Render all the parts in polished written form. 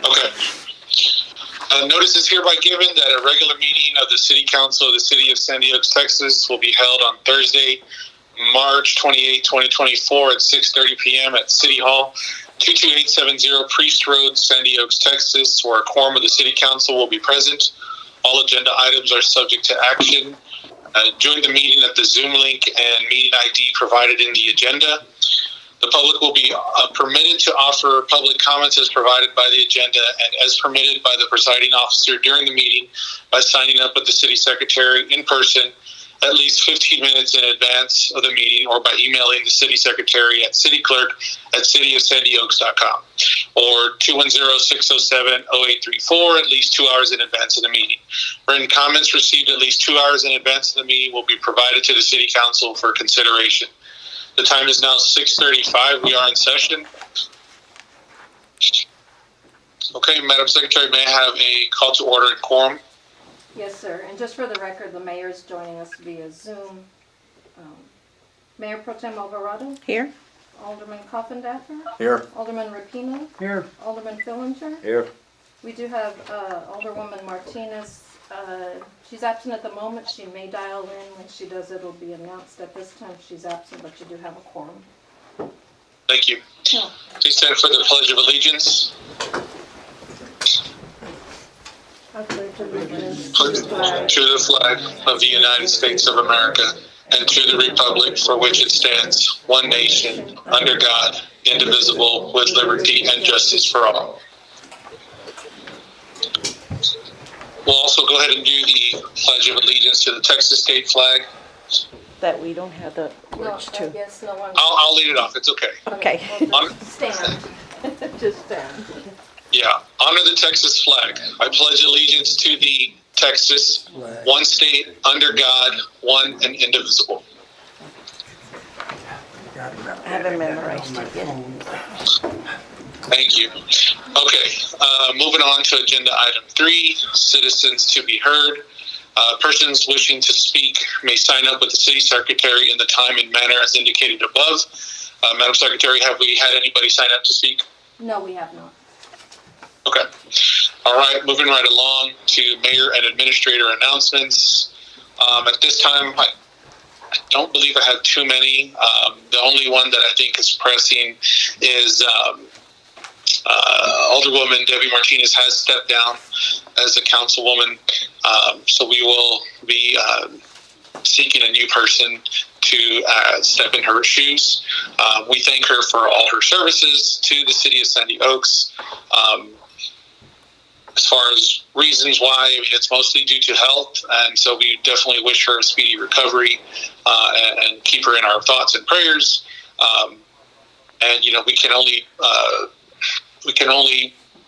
Okay. Notice is hereby given that a regular meeting of the City Council of the City of Sandy Oaks, Texas will be held on Thursday, March 28, 2024 at 6:30 p.m. at City Hall, 22870 Priest Road, Sandy Oaks, Texas, where a quorum of the City Council will be present. All agenda items are subject to action. Join the meeting at the Zoom link and meeting ID provided in the agenda. The public will be permitted to offer public comments as provided by the agenda and as permitted by the presiding officer during the meeting by signing up with the city secretary in person at least 15 minutes in advance of the meeting or by emailing the city secretary at cityclerk@cityofsandyoaks.com or 210-607-0834 at least 2 hours in advance of the meeting. Written comments received at least 2 hours in advance of the meeting will be provided to the city council for consideration. The time is now 6:35. We are in session. Okay, Madam Secretary, may I have a call to order and quorum? Yes, sir. And just for the record, the mayor is joining us via Zoom. Mayor Pro Tem Alvarado? Here. Alderman Coffindaffer? Here. Alderman Rapino? Here. Alderman Fillinger? Here. We do have Alderwoman Martinez. She's absent at the moment. She may dial in. When she does, it'll be announced. At this time, she's absent, but you do have a quorum. Thank you. Yeah. Please stand for the Pledge of Allegiance. I pledge allegiance To the flag of the United States of America and to the republic for which it stands, one nation, under God, indivisible, with liberty and justice for all. We'll also go ahead and do the Pledge of Allegiance to the Texas state flag. That we don't have the No, words I to. guess no one. I'll lead it off. It's okay. Okay. Well, stand. Just stand. Yeah. Honor the Texas flag. I pledge allegiance to the Texas, one state, under God, one and indivisible. I haven't memorized it yet. Thank you. Okay, moving on to agenda item 3, citizens to be heard. Persons wishing to speak may sign up with the city secretary in the time and manner as indicated above. Madam Secretary, have we had anybody sign up to speak? No, we have not. Okay. All right, moving right along to mayor and administrator announcements. At this time, I don't believe I have too many. The only one that I think is pressing is Alderwoman Debbie Martinez has stepped down as a councilwoman, so we will be seeking a new person to step in her shoes. We thank her for all her services to the city of Sandy Oaks. As far as reasons why, I mean, it's mostly due to health, and so we definitely wish her a speedy recovery and keep her in our thoughts and prayers. And you know, we can only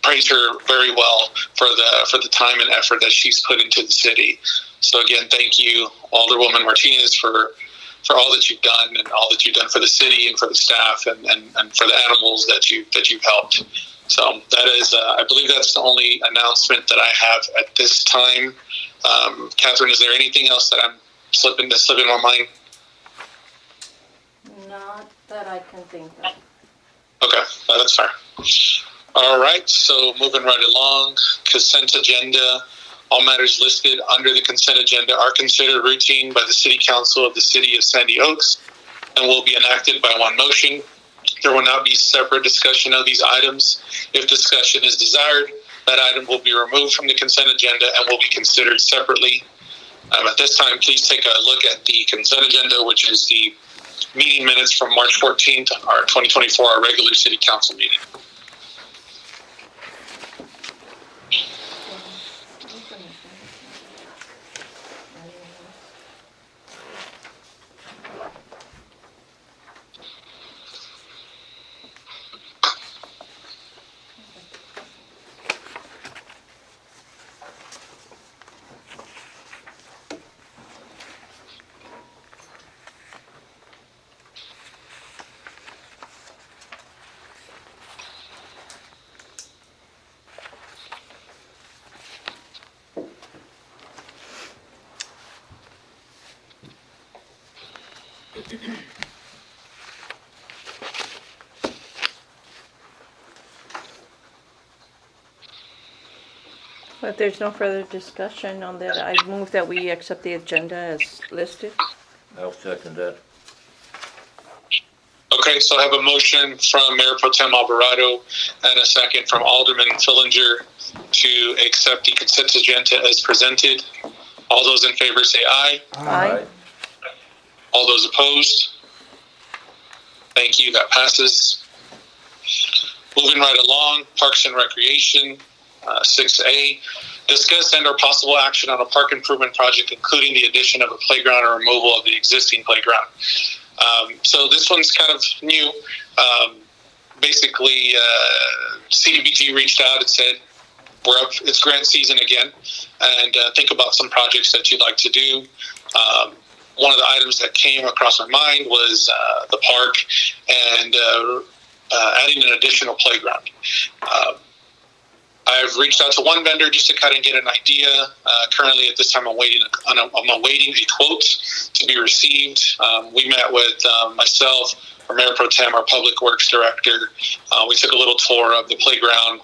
praise her very well for the time and effort that she's put into the city. So again, thank you, Alderwoman Martinez, for all that you've done and all that you've done for the city and for the staff and for the animals that you've helped. So that is, I believe that's the only announcement that I have at this time. Catherine, is there anything else that I'm slipping my mind? Not that I can think of. Okay, that's fair. All right, so moving right along, consent agenda. All matters listed under the consent agenda are considered routine by the City Council of the City of Sandy Oaks and will be enacted by one motion. There will not be separate discussion of these items. If discussion is desired, that item will be removed from the consent agenda and will be considered separately. At this time, please take a look at the consent agenda, which is the meeting minutes from March 14th, our 2024, our regular City Council meeting. If there's no further discussion on that, I move that we accept the agenda as listed. I'll second that. Okay, so I have a motion from Mayor Pro Tem Alvarado and a second from Alderman Fillinger to accept the consent agenda as presented. All those in favor say aye. Aye. All those opposed? Thank you, that passes. Moving right along, Parks and Recreation, 6A. Discuss and/or possible action on a park improvement project, including the addition of a playground or removal of the existing playground. So this one's kind of new. Basically, CDBG reached out and said, we're up, it's grant season again, and think about some projects that you'd like to do. One of the items that came across my mind was the park and adding an additional playground. I've reached out to one vendor just to kind of get an idea. Currently, at this time, I'm awaiting a quote to be received. We met with myself, our Mayor Pro Tem, our Public Works Director. We took a little tour of the playground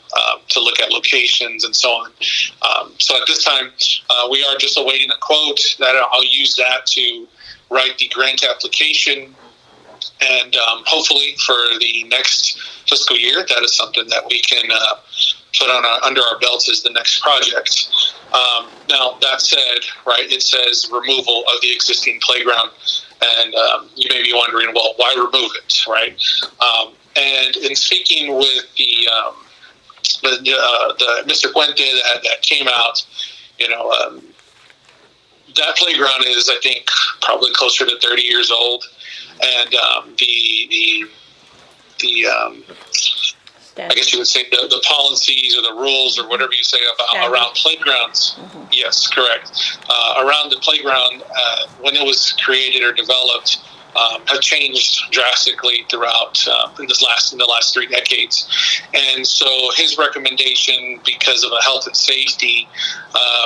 to look at locations and so on. So at this time, we are just awaiting a quote. That I'll use that to write the grant application. And hopefully for the next fiscal year, that is something that we can put on under our belts as the next project. Now, that said, right, it says removal of the existing playground. And you may be wondering, well, why remove it, right? And in speaking with the Mr. Puente that came out, you know, that playground is, I think, probably closer to 30 years old. And I guess you would say the policies or the rules or whatever you say about around playgrounds. Mm-hmm. Yes, correct. Around the playground, when it was created or developed, have changed drastically throughout in the last 3 decades. And so his recommendation, because of a health and safety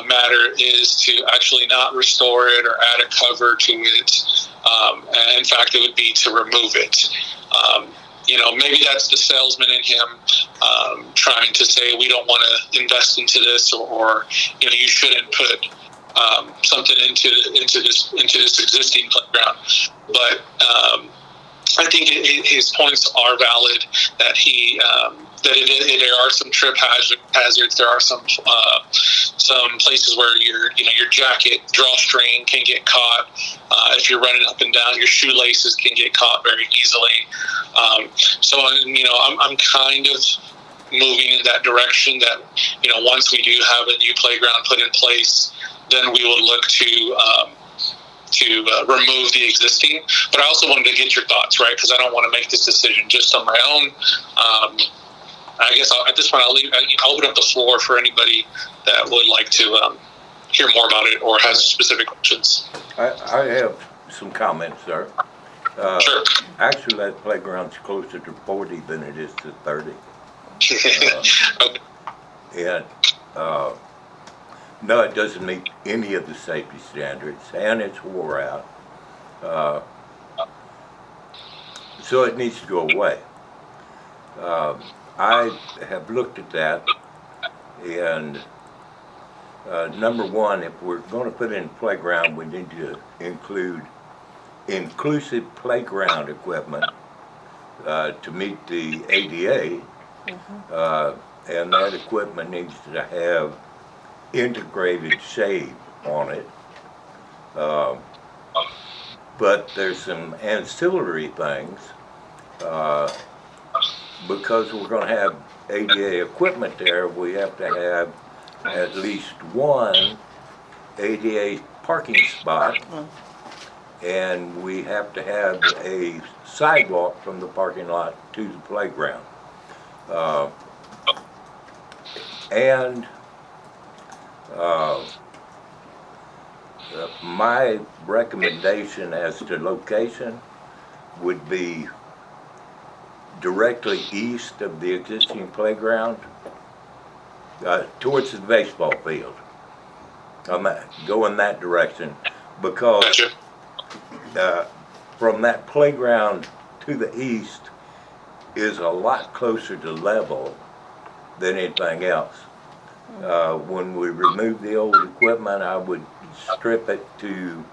matter, is to actually not restore it or add a cover to it. And in fact, it would be to remove it. You know, maybe that's the salesman in him trying to say we don't want to invest into this, or you know, you shouldn't put something into this existing playground. But I think his points are valid. That there are some trip hazards. There are some places where your jacket drawstring can get caught. If you're running up and down, your shoelaces can get caught very easily. So you know, I'm kind of moving in that direction. That, you know, once we do have a new playground put in place, then we will look to remove the existing. But I also wanted to get your thoughts, right? Because I don't want to make this decision just on my own. I guess at this point, I'll open up the floor for anybody that would like to hear more about it or has specific questions. I have some comments, sir. Sure. Actually, that playground's closer to 40 than it is to 30. Okay. And no, it doesn't meet any of the safety standards, and it's wore out. So it needs to go away. I have looked at that, and number one, if we're going to put in playground, we need to include inclusive playground equipment to meet the ADA, and that equipment needs to have integrated shade on it. But there's some ancillary things. Because we're going to have ADA equipment there, we have to have at least one ADA parking spot, and we have to have a sidewalk from the parking lot to the playground. My recommendation as to location would be directly east of the existing playground, towards the baseball field. Go in that direction, because from that playground to the east is a lot closer to level than anything else. When we remove the old equipment, I would strip it to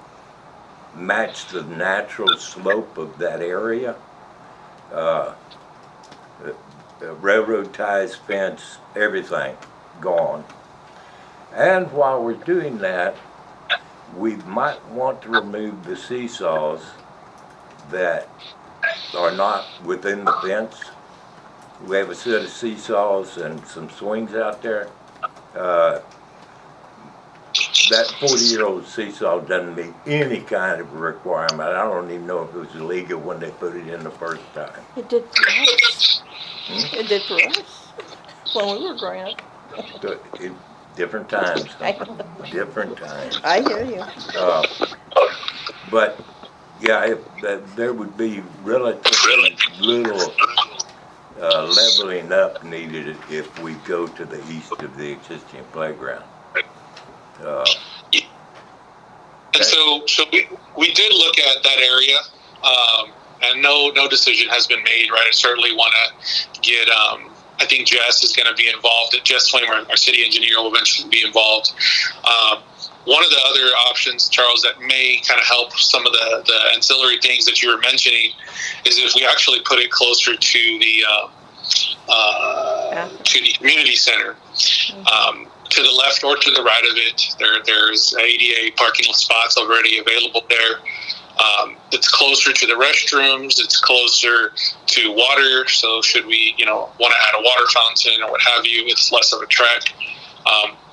match the natural slope of that area. Railroad ties, fence, everything gone. And while we're doing that, we might want to remove the seesaws that are not within the fence. We have a set of seesaws and some swings out there. That 40-year-old seesaw doesn't meet any kind of requirement. I don't even know if it was illegal when they put it in the first time. It did for us. It did for us when we were growing up. But different times, I different times. I hear you. But yeah, there would be relatively little leveling up needed if we go to the east of the existing playground. And so we did look at that area, and no decision has been made. Right, I certainly want to get. I think Jess is going to be involved. Jess Flame, our city engineer, will eventually be involved. One of the other options, Charles, that may kind of help some of the ancillary things that you were mentioning, is if we actually put it closer to the community center. To the left or to the right of it, there's ADA parking spots already available there. It's closer to the restrooms. It's closer to water. So should we, want to add a water fountain or what have you, it's less of a trek.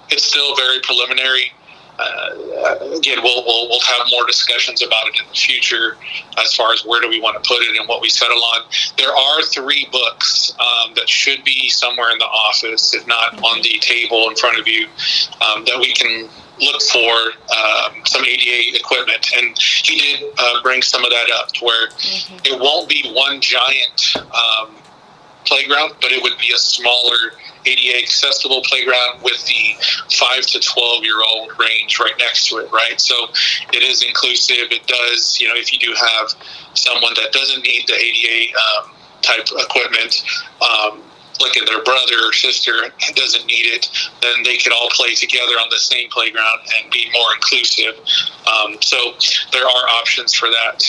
It's still very preliminary. Again, we'll have more discussions about it in the future as far as where do we want to put it and what we settle on. There are 3 books that should be somewhere in the office, if not on the table in front of you, that we can look for some ADA equipment. And he did bring some of that up to where it won't be one giant playground, but it would be a smaller ADA accessible playground with the 5 to 12-year-old range right next to it, right? So it is inclusive. It does, if you do have someone that doesn't need the ADA type equipment, like their brother or sister doesn't need it, then they could all play together on the same playground and be more inclusive. So there are options for that.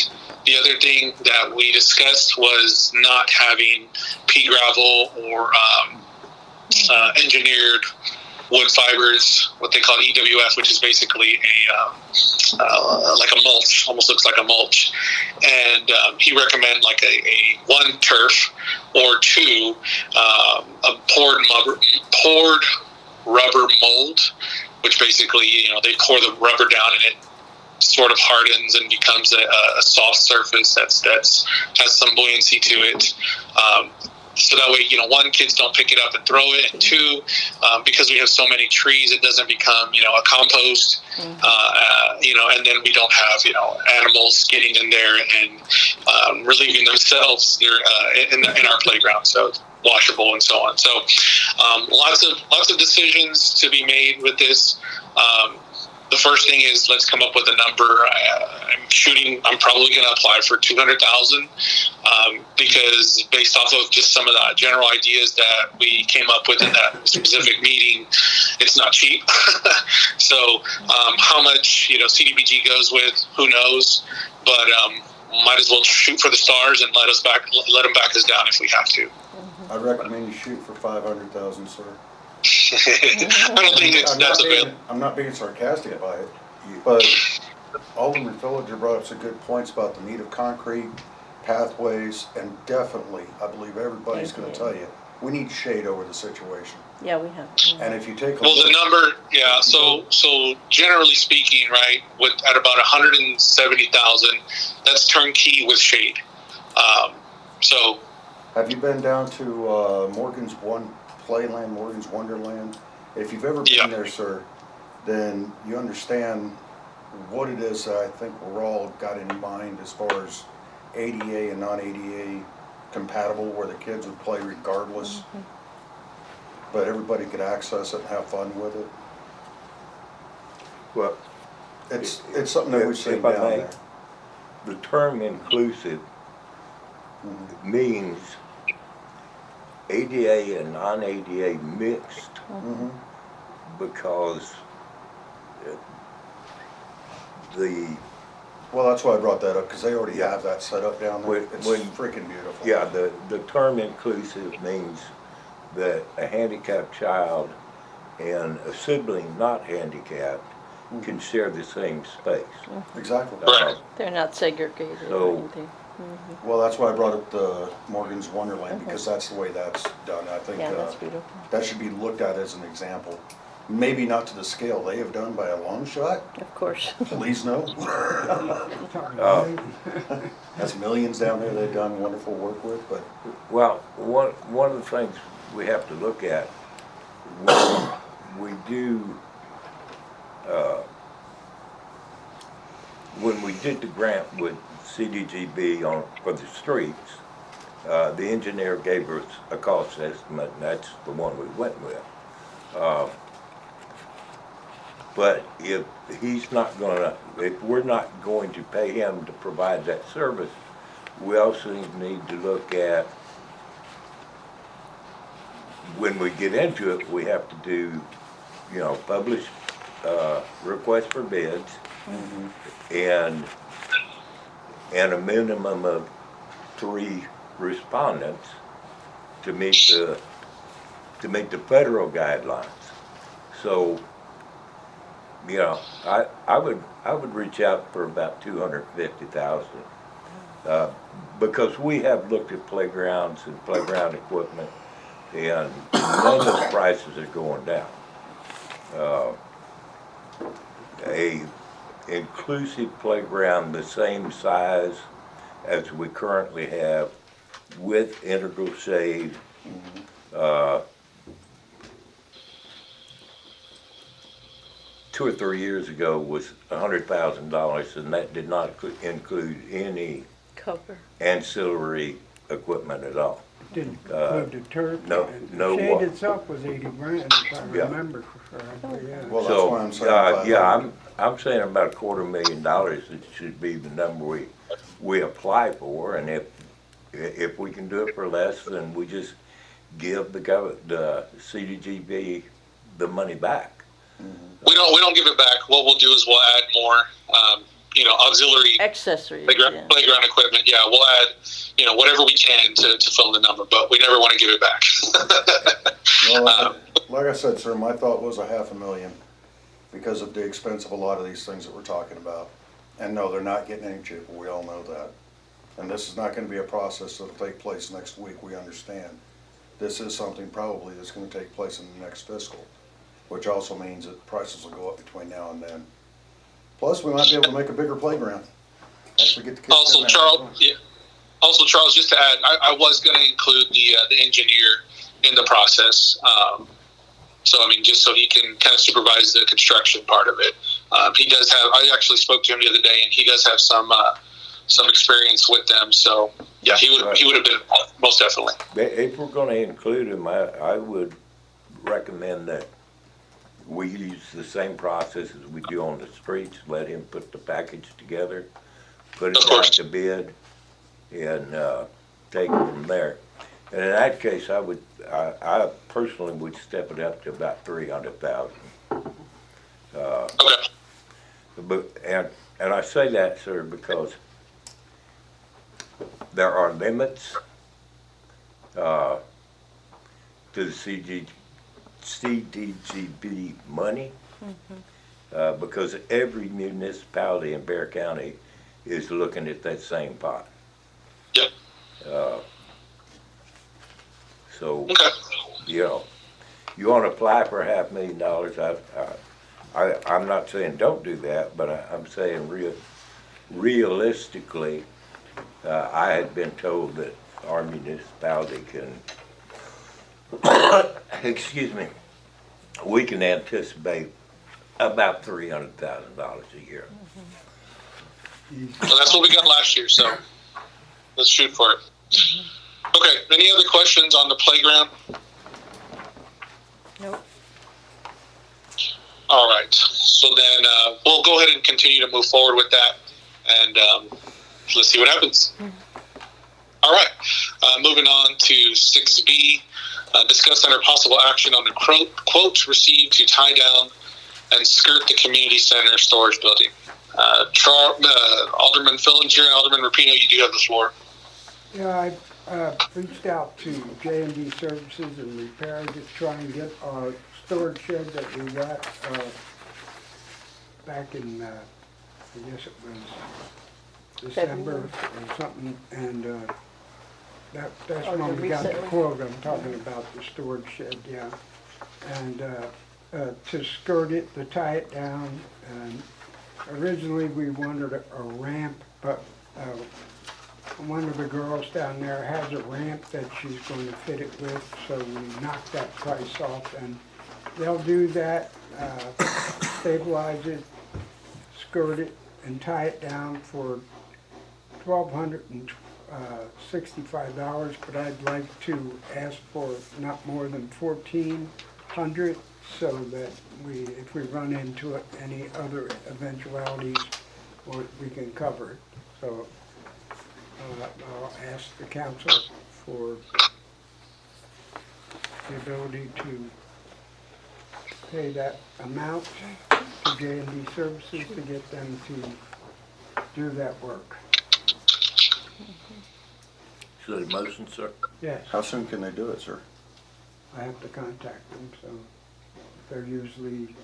The other thing that we discussed was not having pea gravel or engineered wood fibers, what they call EWF, which is basically like a mulch, almost looks like a mulch. And he recommended like a 1 turf or 2 a poured rubber mold, which basically, they pour the rubber down and it sort of hardens and becomes a soft surface that has some buoyancy to it. So that way, 1, kids don't pick it up and throw it, and 2, because we have so many trees, it doesn't become, a compost, and then we don't have, animals getting in there and relieving themselves in our playground. So it's washable and so on. So lots of decisions to be made with this. The first thing is let's come up with a number. I'm probably going to apply for $200,000 because based off of just some of the general ideas that we came up with in that specific meeting, it's not cheap. So how much CDBG goes with, who knows? But might as well shoot for the stars and let them back us down if we have to. I recommend you shoot for $500,000, sir. I don't think that's available. I'm not being sarcastic by it, but Alderman Villager brought up some good points about the need of concrete, pathways, and definitely, I believe everybody's going to tell you, we need shade over the situation. Yeah, we have. And if you take a Well, look, the number, yeah. So generally speaking, right, at about 170,000, that's turnkey with shade. So have you been down to Morgan's Playland, Morgan's Wonderland? If you've ever been there, sir, then you understand what it is that I think we're all got in mind as far as ADA and non-ADA compatible, where the kids would play regardless, but everybody could access it and have fun with it. Well, It's something that we've seen down there. the term inclusive means ADA and non-ADA mixed. because the, Well, that's why I brought that up, because they already have that set up down there. It's When- freaking beautiful. yeah, the term inclusive means that a handicapped child and a sibling not handicapped can share the same space. Exactly. Right. They're not segregated So- or anything. Well, that's why I brought up the Morgan's Wonderland, because that's the way that's done. I think Yeah, that's beautiful. that should be looked at as an example. Maybe not to the scale they have done by a long shot, Of course. please no. That's millions down there they've done wonderful work with, but Well, one of the things we have to look at, when we do, when we did the grant with CDGB for the streets, the engineer gave us a cost estimate, and that's the one we went with. But if we're not going to pay him to provide that service, we also need to look at, when we get into it, we have to do, publish, request for bids, and a minimum of 3 respondents to meet the federal guidelines. So, I would reach out for about 250,000, because we have looked at playgrounds and playground equipment, and none of the prices are going down. A inclusive playground the same size as we currently have with integral shade, 2 or 3 years ago was $100,000, and that did not include any Cover. ancillary equipment at all. Didn't include the turf. no, The wa- shade itself was 80 grand, if I Yeah. remember correctly, yeah. well, that's why I'm saying. I'm saying about $250,000, it should be the number we apply for, and if we can do it for less, then we just give the CDGB the money back. We don't give it back. What we'll do is we'll add more, auxiliary Accessories, playground, yeah. playground equipment. Yeah, we'll add, whatever we can to fill the number, but we never want to give it back. Well, like I said, sir, my thought was $500,000 because of the expense of a lot of these things that we're talking about. And no, they're not getting any cheaper, we all know that. And this is not gonna be a process that'll take place next week, we understand. This is something probably that's gonna take place in the next fiscal, which also means that prices will go up between now and then. Plus, we might be able to make a bigger playground. Actually get the kids Also, in there. Charles, just to add, I was going to include the engineer in the process. So, just so he can kind of supervise the construction part of it. He does have, I actually spoke to him the other day, and he does have some experience with them. So, yeah, he would have been most definitely. If we're gonna include them, I would recommend that we use the same process as we do on the streets, let him put the package together, put it Of out course. to bid, and take it from there. And in that case, I personally would step it up to about 300,000. Okay. But, and I say that, sir, because there are limits to the CDGB money, because every municipality in Bear County is looking at that same pot. Yep. So, Okay. you want to apply for $500,000, I'm not saying don't do that, but I'm saying realistically, I had been told that our municipality can, excuse me, we can anticipate about $300,000 a year. Well, that's what we got last year, so let's shoot for it. Okay, any other questions on the playground? Nope. All right, so then we'll go ahead and continue to move forward with that, and let's see what happens. All right, moving on to 6B. Discuss under possible action on the quote received to tie down and skirt the community center storage building. Alderman Fillinger and Alderman Rapino, you do have the floor. Yeah, I reached out to J&D Services and Repair to try and get our storage shed that we got back in, I guess it was December or something, and that's when we got the recently? quote. I'm talking about the storage shed, yeah. And to skirt it, to tie it down, and originally we wanted a ramp, but one of the girls down there has a ramp that she's going to fit it with, so we knocked that price off, and they'll do that, stabilize it, skirt it, and tie it down for $1,265, but I'd like to ask for not more than $1,400, so that if we run into any other eventualities, we can cover it. So I'll ask the council for the ability to pay that amount to J&D Services to get them to do that work. Is that a motion, sir? Yes, How soon can they do it, sir? I have to contact them, so they're usually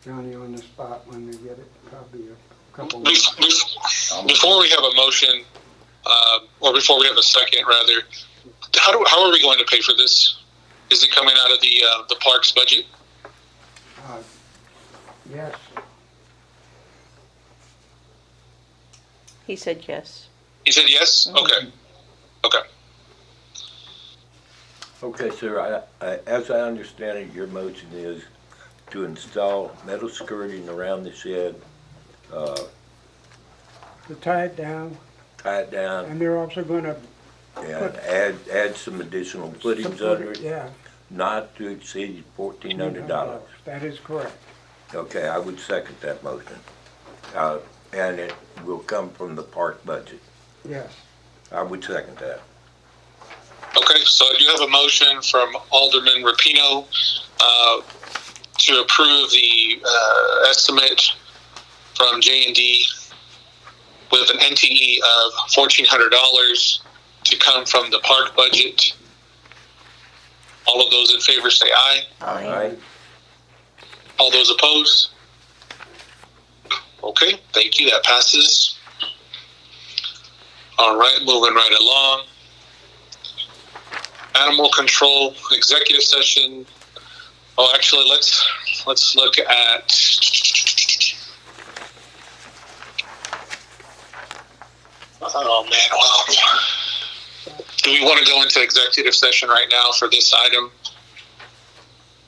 Johnny on the spot when they get it, probably a couple weeks. Before we have a motion, or before we have a second, rather, how are we going to pay for this? Is it coming out of the parks budget? Yes, He said yes. He said yes? Okay. Okay. Okay, sir, as I understand it, your motion is to install metal skirting around the shed, to tie it down, tie it down, and they're also gonna and add some additional footings support under it, it, yeah. not to exceed $1,400. That is correct. Okay, I would second that motion. And it will come from the park budget. Yes, I would second that. Okay, so I do have a motion from Alderman Rapino to approve the estimate from J&D with an NTE of $1,400 to come from the park budget. All of those in favor say aye. Aye. All those opposed? Okay, thank you. That passes. All right, moving right along. Animal control executive session. Oh, actually, let's look at. Oh man, well, do we want to go into executive session right now for this item,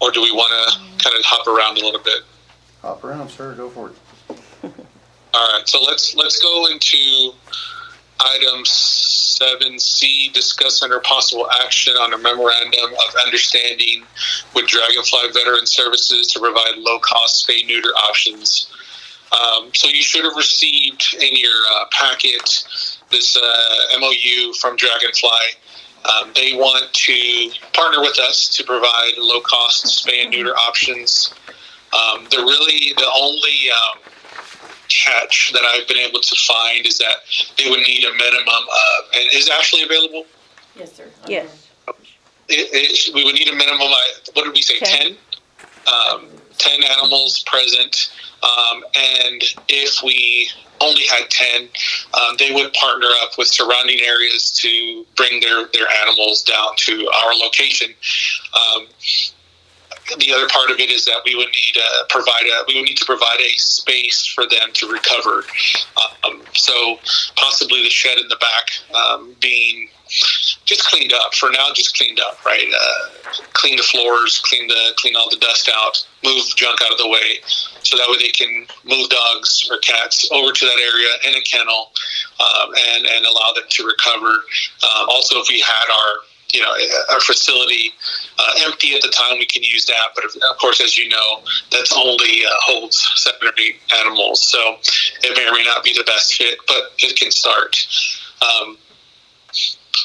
or do we want to kind of hop around a little bit? Hop around, sir, go for it. All right, so let's go into item 7C, discuss under possible action on a memorandum of understanding with Dragonfly Veteran Services to provide low-cost spay-neuter options. So you should have received in your packet this MOU from Dragonfly. They want to partner with us to provide low-cost spay and neuter options. They're really the only catch that I've been able to find is that they would need a minimum of, and is Ashley available? Yes, sir. Yes. We would need a minimum, what did we say, 10? 10 animals present. And if we only had 10, they would partner up with surrounding areas to bring their animals down to our location. The other part of it is that we would need to provide a space for them to recover. So possibly the shed in the back being just cleaned up for now, just cleaned up, right? Clean the floors, clean all the dust out, move junk out of the way, so that way they can move dogs or cats over to that area in a kennel, and allow them to recover. Also, if we had our facility empty at the time, we can use that. But of course, as you know, that's only holds 7 or 8 animals, so it may or may not be the best fit, but it can start.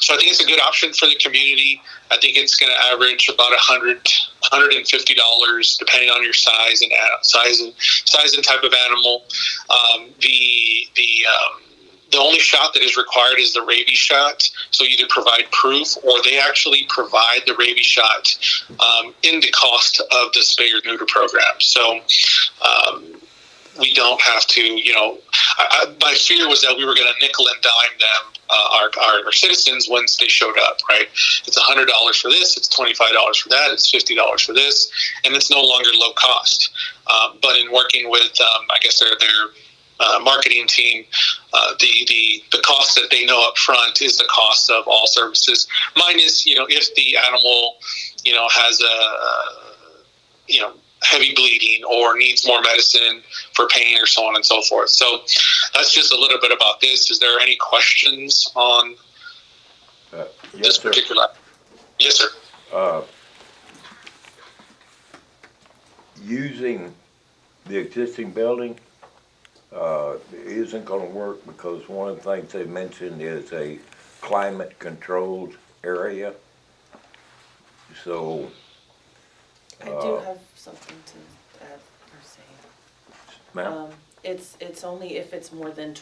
So I think it's a good option for the community. I think it's going to average about $150, depending on your size and size and type of animal. The only shot that is required is the rabies shot. So you either provide proof or they actually provide the rabies shot in the cost of the spay or neuter program. So we don't have to, my fear was that we were going to nickel and dime them, our citizens, once they showed up, right? It's $100 for this, it's $25 for that, it's $50 for this, and it's no longer low cost. But in working with, I guess their marketing team, the cost that they know up front is the cost of all services, minus, if the animal, has heavy bleeding or needs more medicine for pain or so on and so forth. So that's just a little bit about this. Is there any questions on this particular? Yes, sir. Using the existing building isn't going to work because one of the things they mentioned is a climate-controlled area. So I do have something to add or say. ma'am, It's only if it's more than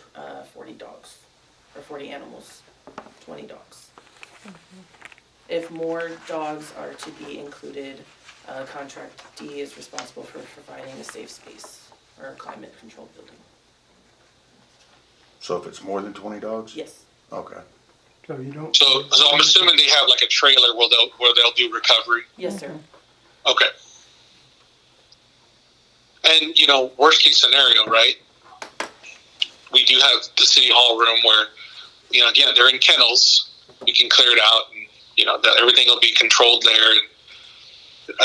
40 dogs or 40 animals, 20 dogs. If more dogs are to be included, contract D is responsible for providing a safe space or a climate-controlled building. So if it's more than 20 dogs? Yes. Okay. So you don't. So I'm assuming they have like a trailer where they'll do recovery. Yes, sir. Okay. And, worst case scenario, right? We do have the city hall room where, again, they're in kennels. We can clear it out and, that everything will be controlled there and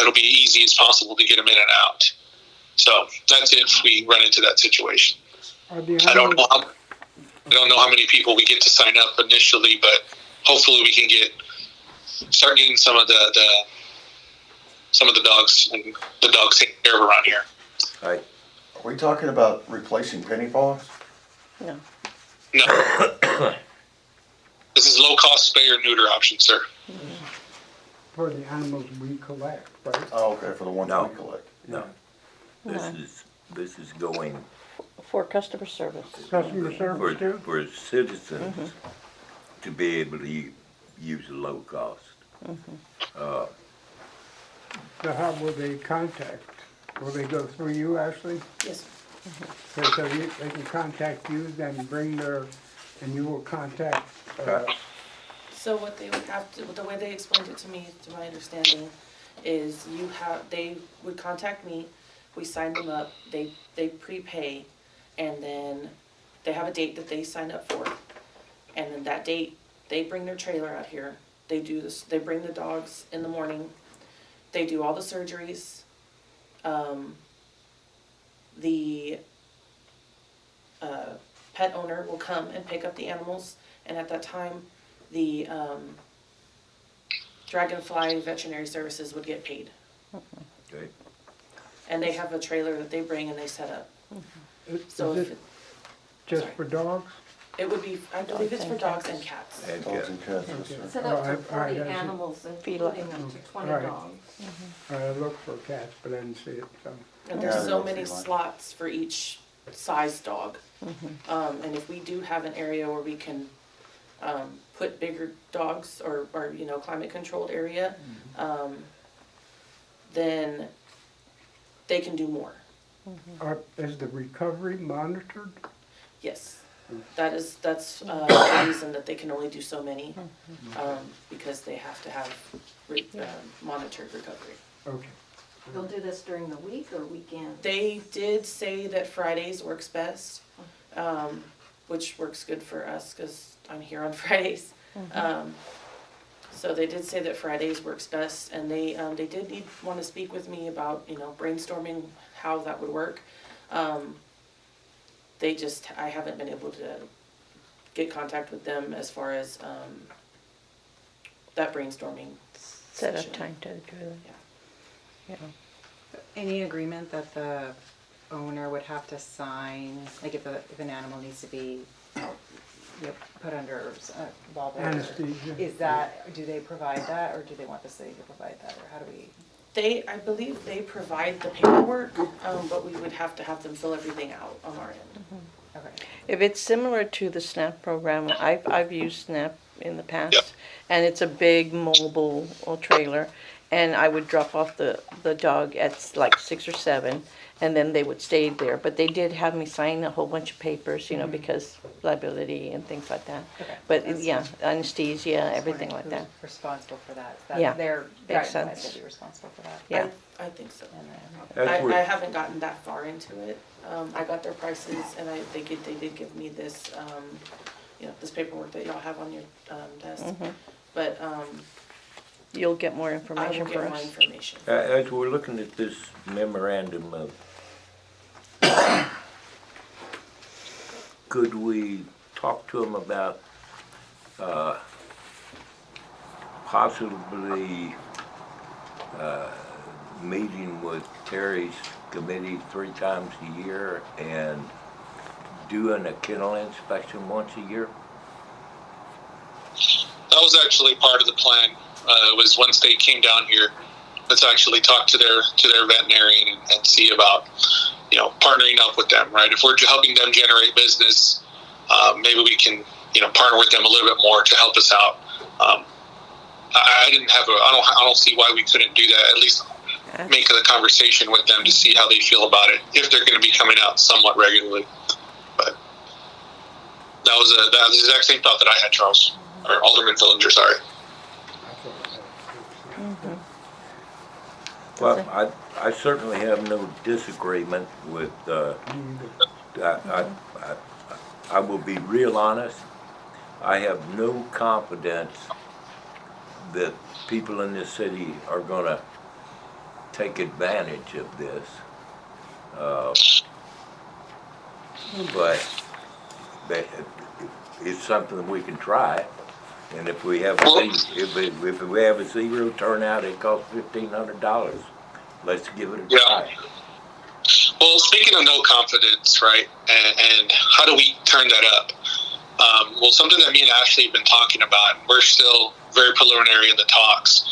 it'll be easy as possible to get them in and out. So that's if we run into that situation. Are the I don't animals, know how many people we get to sign up initially, but hopefully we can start getting some of the dogs and the dogs taken care of around here. Are we talking about replacing penny paws? No. No. This is low cost spay or neuter option, sir. for the animals we collect, right? Oh, okay, for the ones No. we collect. no. This is going For customer service. Customer service too? for citizens to be able to use a low cost. So how will they contact? Will they go through you, Ashley? Yes, sir. So they can contact you, then bring and you will contact, So what they would have to, the way they explained it to me, to my understanding, is they would contact me, we sign them up, they prepay, and then they have a date that they sign up for. And then that date, they bring their trailer out here, they bring the dogs in the morning, they do all the surgeries. The pet owner will come and pick up the animals, and at that time, the Dragonfly Veterinary Services would get paid. Okay. And they have a trailer that they bring and they set up. is So it just sorry. for dogs? it would be, I believe it's for dogs and cats. cats. And Dogs and cats, yes, Okay. sir. Set Oh, up to all 40 right, I see. animals, Feline. including up to 20 Right. dogs. I looked for cats, but I didn't see it, so. And Yeah, there's so they're many feline. slots for each size dog. And if we do have an area where we can put bigger dogs or climate controlled area, then they can do more. Is the recovery monitored? Yes, that's the reason that they can only do so many, because they have to have monitored recovery. Okay. They'll do this during the week or weekend? They did say that Fridays works best, which works good for us because I'm here on Fridays. So they did say that Fridays works best, and they did want to speak with me about brainstorming how that would work. I haven't been able to get contact with them as far as that brainstorming. Set a session. time to do it. Yeah. Yeah. Any agreement that the owner would have to sign, like if an animal needs to be you put under Waldorf. Anesthesia. Is that, do they provide that, or do they want the city to provide that, or how do we? I believe they provide the paperwork, but we would have to have them fill everything out on our end. Okay. If it's similar to the SNAP program, I've used SNAP in the past, Yep. and it's a big mobile trailer, and I would drop off the dog at like 6 or 7, and then they would stay there. But they did have me sign a whole bunch of papers, because liability and things like that. Okay. But That's yeah, fine. anesthesia, everything like Who's that. responsible for that? Yeah, They're makes guidelines sense. to be responsible for that. Yeah. I think so. And then, That's I where- haven't gotten that far into it. I got their prices and they did give me this, this paperwork that y'all have on your, desk. But, You'll get more I information will for get my us. information. As we're looking at this memorandum of, could we talk to them about, possibly, meeting with Terry's committee 3 times a year and doing a kennel inspection once a year? That was actually part of the plan. Was once they came down here, let's actually talk to their veterinarian and see about partnering up with them. Right, if we're helping them generate business, maybe we can partner with them a little bit more to help us out. I don't see why we couldn't do that. At least make the conversation with them to see how they feel about it, if they're going to be coming out somewhat regularly. But that was the exact same thought that I had, Charles, or Alderman Fillinger. Sorry. Well, I certainly have no disagreement with, I will be real honest. I have no confidence that people in this city are gonna take advantage of this. But it's something we can try. And if we have if we have a 0 turnout, it costs $1,500. Let's give it a try. Well, speaking of no confidence, right, and how do we turn that up? Well, something that me and Ashley have been talking about, and we're still very preliminary in the talks,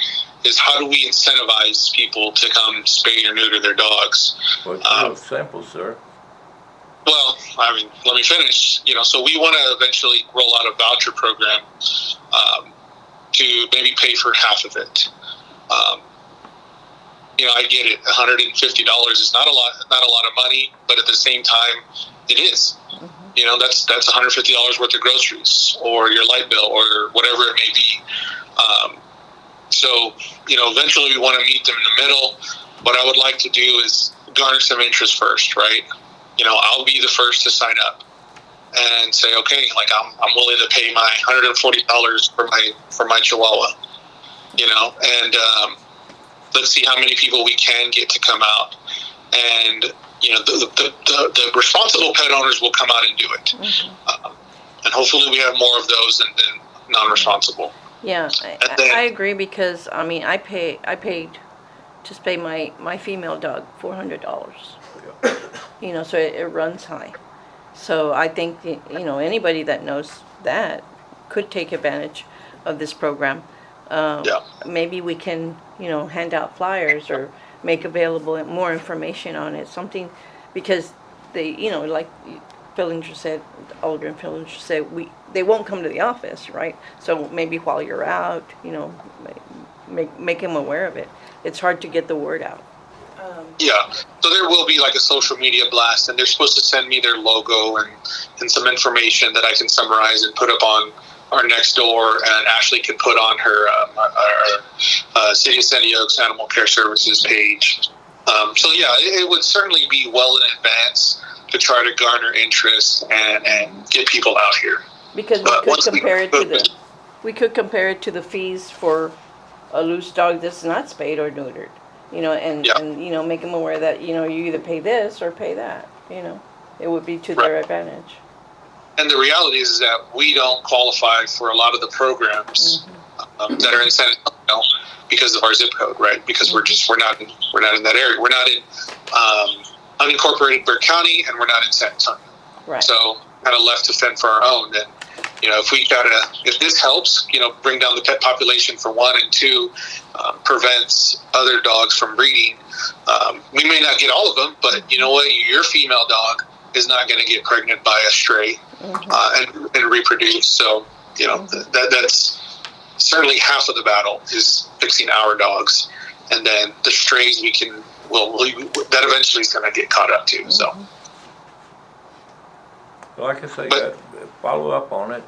is how do we incentivize people to come spay or neuter their dogs? Well, it's real simple, sir. Well, let me finish. So we want to eventually roll out a voucher program to maybe pay for half of it. I get it. $150 is not a lot of money, but at the same time, it is. That's $150 worth of groceries, or your light bill, or whatever it may be. So eventually we want to meet them in the middle. What I would like to do is garner some interest first, right? I'll be the first to sign up and say, okay, like I'm willing to pay my $140 for my Chihuahua, and let's see how many people we can get to come out, and the responsible pet owners will come out and do it, and hopefully we have more of those than non-responsible. Yeah, I agree, because I paid to spay my female dog $400. So it runs high. So I think anybody that knows that could take advantage of this program. Maybe we can hand out flyers or make available more information on it. Something, because they like Fillinger said, Alderman Fillinger said, they won't come to the office, right? So maybe while you're out, make them aware of it. It's hard to get the word out. Yeah, so there will be like a social media blast, and they're supposed to send me their logo and some information that I can summarize and put up on our next door, and Ashley can put on her City of Sandy Oaks Animal Care Services page. So yeah, it would certainly be well in advance to try to garner interest and get people out here. Because we could compare it to the fees for a loose dog that's not spayed or neutered. And make them aware that, you either pay this or pay that, it would be to their advantage. And the reality is that we don't qualify for a lot of the programs that are in San Antonio because of our zip code, right? Because we're not in that area. We're not in unincorporated Bexar County, and we're not in San Antonio. Right. So kind of left to fend for our own. And if this helps, bring down the pet population for one, and two, prevents other dogs from breeding. We may not get all of them, but you know what? Your female dog is not going to get pregnant by a stray and reproduce. So, that's certainly half of the battle is fixing our dogs. And then the strays that eventually is going to get caught up too. So, Like I say, follow up on it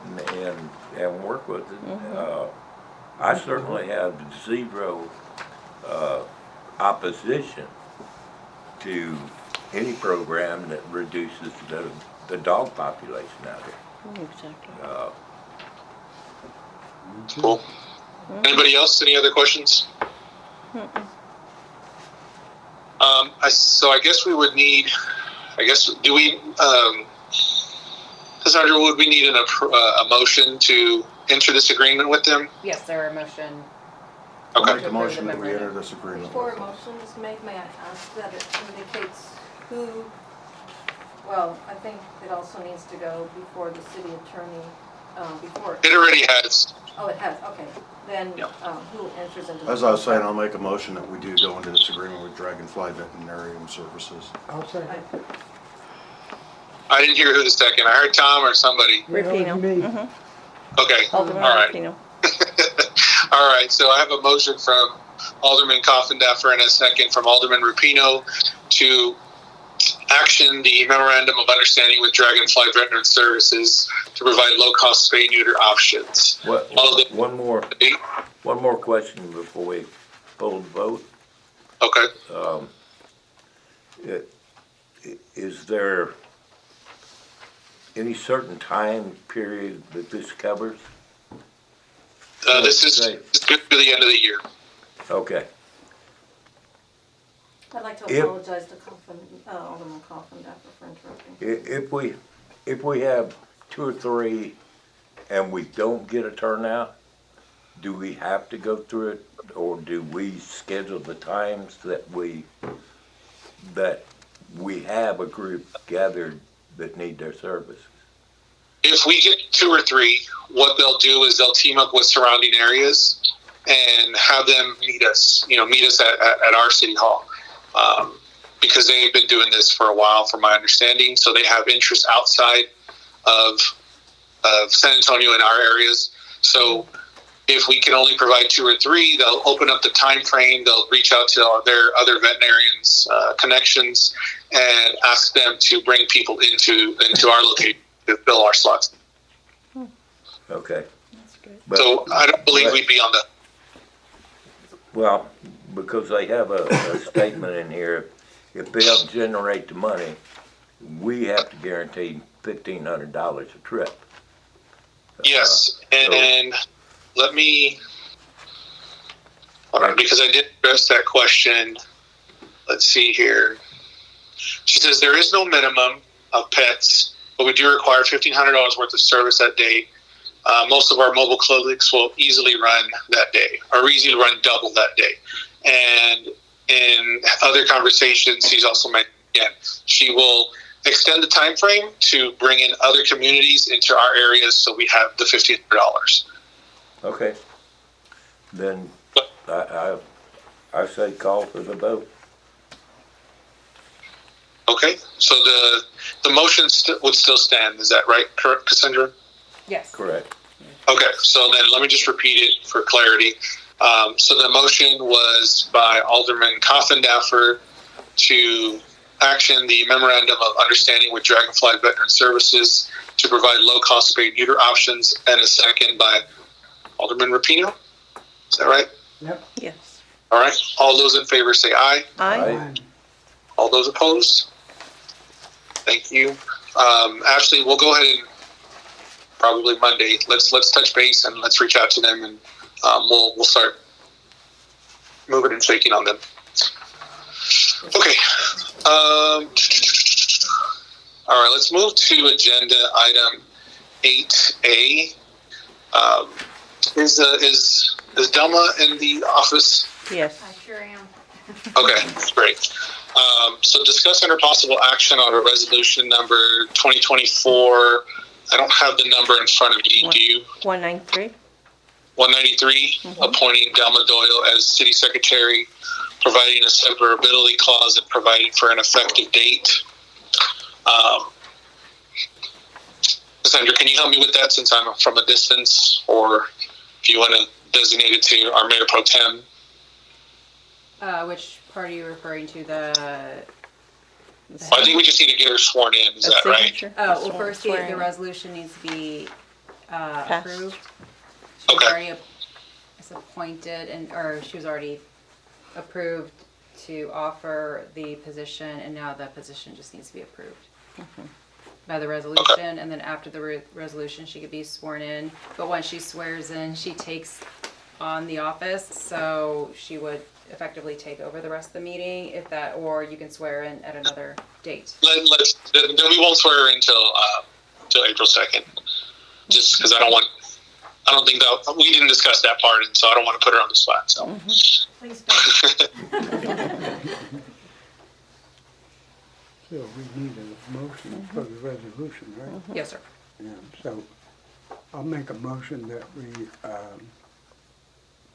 and work with it. I certainly have zero opposition to any program that reduces the dog population out here. Exactly. cool. Anybody else? Any other questions? So I guess we would need. Do we? Cassandra, would we need a motion to enter this agreement with them? Yes, there are motion. Okay. Make a motion that we enter this agreement. Before a motion is made, may I ask that it indicates who, well, I think it also needs to go before the city attorney, before. It already has. Oh, it has, okay. Then, Yeah. who enters into the. As I was saying, I'll make a motion that we do go into this agreement with Dragonfly Veterinarian Services. I'll say. I didn't hear who the second. I heard Tom or somebody. Rapino. me. Okay. Alderman All right. Rapino. All right. So I have a motion from Alderman Coffindaffer and a second from Alderman Rapino to action the memorandum of understanding with Dragonfly Veterinary Services to provide low-cost spay-neuter options. One more question before we pull the vote. Okay. Is there any certain time period that this covers? This is good for the end of the year. Okay. I'd like to apologize to Alderman Coffindaffer for interrupting. If we have 2 or 3 and we don't get a turnout, do we have to go through it, or do we schedule the times that we have a group gathered that need their services? If we get 2 or 3, what they'll do is they'll team up with surrounding areas and have them meet us at our city hall. Because they've been doing this for a while, from my understanding, so they have interests outside of San Antonio in our areas. So if we can only provide 2 or 3, they'll open up the time frame. They'll reach out to their other veterinarians connections and ask them to bring people into our location to fill our slots. Okay. That's good. So I don't believe we'd be on the. Well, because they have a statement in here, if they don't generate the money, we have to guarantee $1,500 a trip. Yes, and let me. All right, because I did address that question. Let's see here. She says there is no minimum of pets, but we do require $1,500 worth of service that day. Most of our mobile clinics will easily run that day, or easily run double that day. And in other conversations, she's also mentioned, she will extend the time frame to bring in other communities into our areas, so we have the $1,500. Okay. Then I say call for the vote. Okay, so the motion would still stand. Is that right, correct, Cassandra? Yes. Correct. Okay, so then let me just repeat it for clarity. So the motion was by Alderman Coffindaffer to action the memorandum of understanding with Dragonfly Veterinary Services to provide low-cost spay-neuter options, and a second by Alderman Rapino. Is that right? Yep. Yes. All right. All those in favor say aye. Aye. All those opposed? Thank you. Ashley, we'll go ahead and probably Monday. Let's touch base and let's reach out to them, and we'll start moving and shaking on them. Okay. All right. Let's move to agenda item 8A. Is Delma in the office? Yes. I sure am. Okay, great. So discuss under possible action on a resolution number 2024 I don't have the number in front of me. Do you? 193? 193, appointing Delma Doyle as city secretary, providing a severability clause and providing for an effective date. Cassandra, can you help me with that since I'm from a distance, or if you want to designate it to our mayor pro tem? Which part are you referring to? The I think we just need to get her sworn in. Is that right? Signature? oh, well, first the Swearing. resolution needs to be Passed. approved. She was Okay. already appointed, or she was already approved to offer the position, and now the position just needs to be approved by the resolution. And then after the resolution, she could be sworn in. But once she swears in, she takes on the office, so she would effectively take over the rest of the meeting, if that, or you can swear in at another date. Then we won't swear her until April 2nd, just because I don't think that we didn't discuss that part, and so I don't want to put her on the spot. So. Please don't. So we need a motion for the resolution, right? Yes, sir. Yeah, so I'll make a motion that we,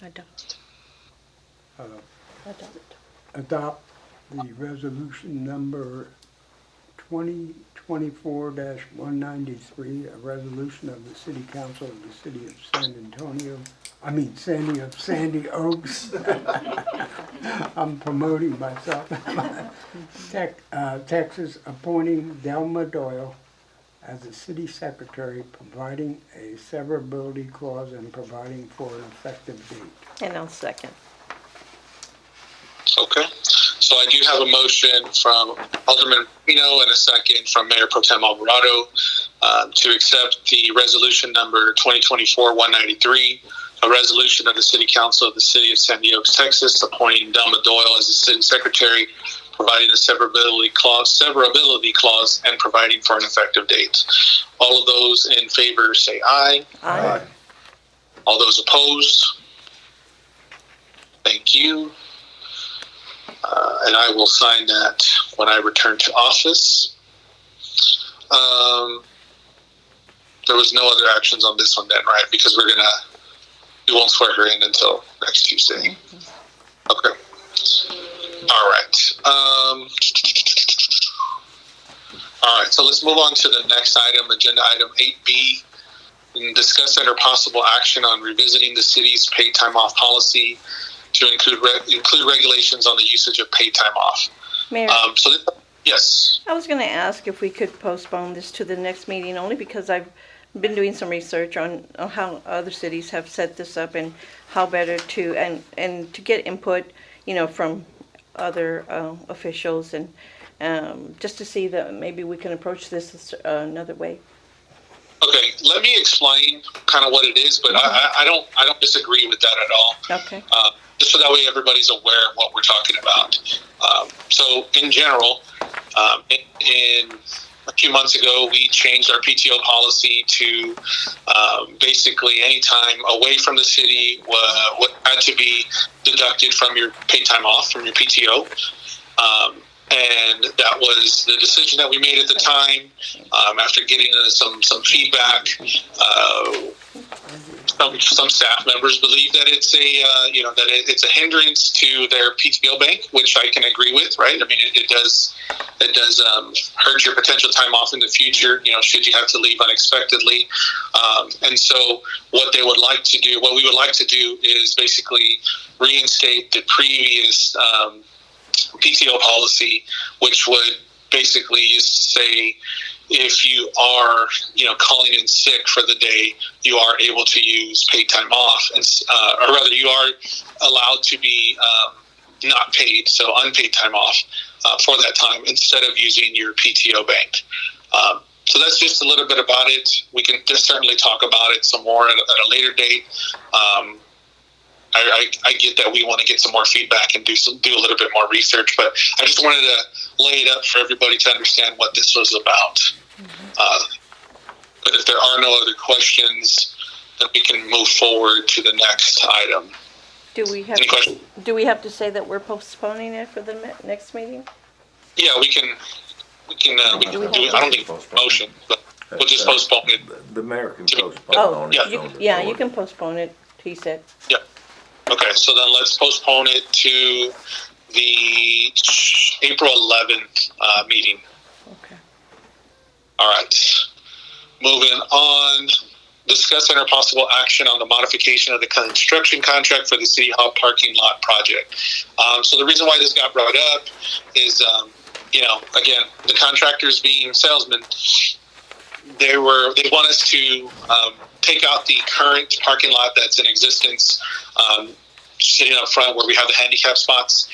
Adopt. uh, Adopt. adopt the resolution number 2024-193, a resolution of the City Council of the City of Sandy Oaks. I'm promoting myself. Texas, appointing Delma Doyle as the city secretary, providing a severability clause and providing for an effective date. And I'll second. Okay. So I do have a motion from Alderman Pino and a second from Mayor Pro Tem Alvarado to accept the resolution number 2024-193, a resolution of the City Council of the City of Sandy Oaks, Texas, appointing Delma Doyle as the city secretary, providing a severability clause, and providing for an effective date. All of those in favor say aye. Aye. All those opposed? Thank you. And I will sign that when I return to office. There was no other actions on this one then, right? Because we won't swear her in until next Tuesday. Okay. All right. All right, so let's move on to the next item, agenda item 8B. And discuss under possible action on revisiting the city's paid time off policy to include regulations on the usage of paid time off. Mayor, Yes. I was going to ask if we could postpone this to the next meeting, only because I've been doing some research on how other cities have set this up and how better to, and to get input, from other officials, and just to see that maybe we can approach this another way. Okay, let me explain kind of what it is, but I don't disagree with that at all. Okay. Just so that way everybody's aware of what we're talking about. So in general, in a few months ago, we changed our PTO policy to basically any time away from the city had to be deducted from your paid time off, from your PTO. And that was the decision that we made at the time. After getting some feedback, some staff members believe that it's it's a hindrance to their PTO bank, which I can agree with. Right? I mean, it does hurt your potential time off in the future. Should you have to leave unexpectedly. And so, what we would like to do is basically reinstate the previous PTO policy, which would basically say if you are, calling in sick for the day, you are able to use paid time off, and or rather, you are allowed to be not paid, so unpaid time off for that time instead of using your PTO bank. So that's just a little bit about it. We can just certainly talk about it some more at a later date. I get that we want to get some more feedback and do a little bit more research, but I just wanted to lay it up for everybody to understand what this was about. But if there are no other questions, then we can move forward to the next item. Any questions? Do we have to say that we're postponing it for the next meeting? Yeah, we can do it. I don't think it's a motion, but We'll just postpone it. The mayor can postpone Oh, on yeah, his own Yeah, you authority. can postpone it, he said. Okay, so then let's postpone it to the April 11th meeting. Okay. All right. Moving on, discuss and or possible action on the modification of the construction contract for the City Hall parking lot project. So the reason why this got brought up is, again, the contractors being salesmen, they want us to take out the current parking lot that's in existence, sitting up front where we have the handicap spots.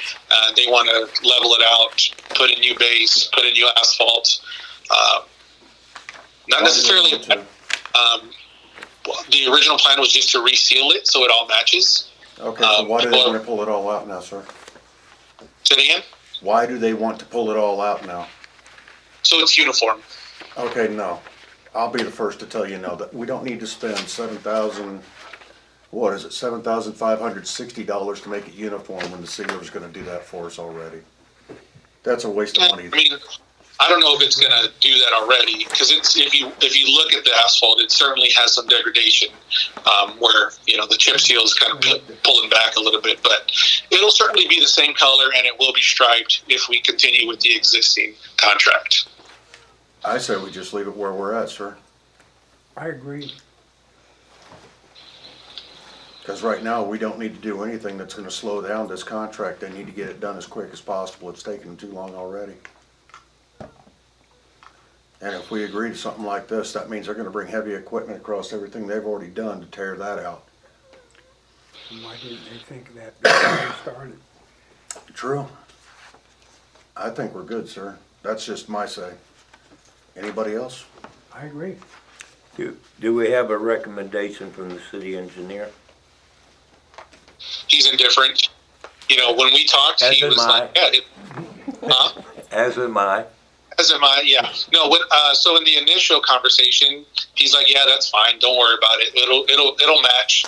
They want to level it out, put in new base, put in new asphalt. Not necessarily. The original plan was just to reseal it so it all matches. Okay, so why do they want to pull it all out now, sir? Say it again. Why do they want to pull it all out now? So it's uniform. Okay, no. I'll be the first to tell you no, that we don't need to spend $7,560 to make it uniform when the sealer's gonna do that for us already. That's a waste of money. I mean, I don't know if it's going to do that already, because if you look at the asphalt, it certainly has some degradation, where the chip seal is kind of pulling back a little bit, but it'll certainly be the same color and it will be striped if we continue with the existing contract. I say we just leave it where we're at, sir. I agree. Because right now, we don't need to do anything that's gonna slow down this contract. They need to get it done as quick as possible. It's taken them too long already. And if we agree to something like this, that means they're gonna bring heavy equipment across everything they've already done to tear that out. Why didn't they think of that before they started? True. I think we're good, sir. That's just my say. Anybody else? I agree. Do we have a recommendation from the city engineer? He's indifferent. When we talked, As he am was I. like, yeah, As am I. as am I, yeah. No, so in the initial conversation, he's like, yeah, that's fine. Don't worry about it. It'll match.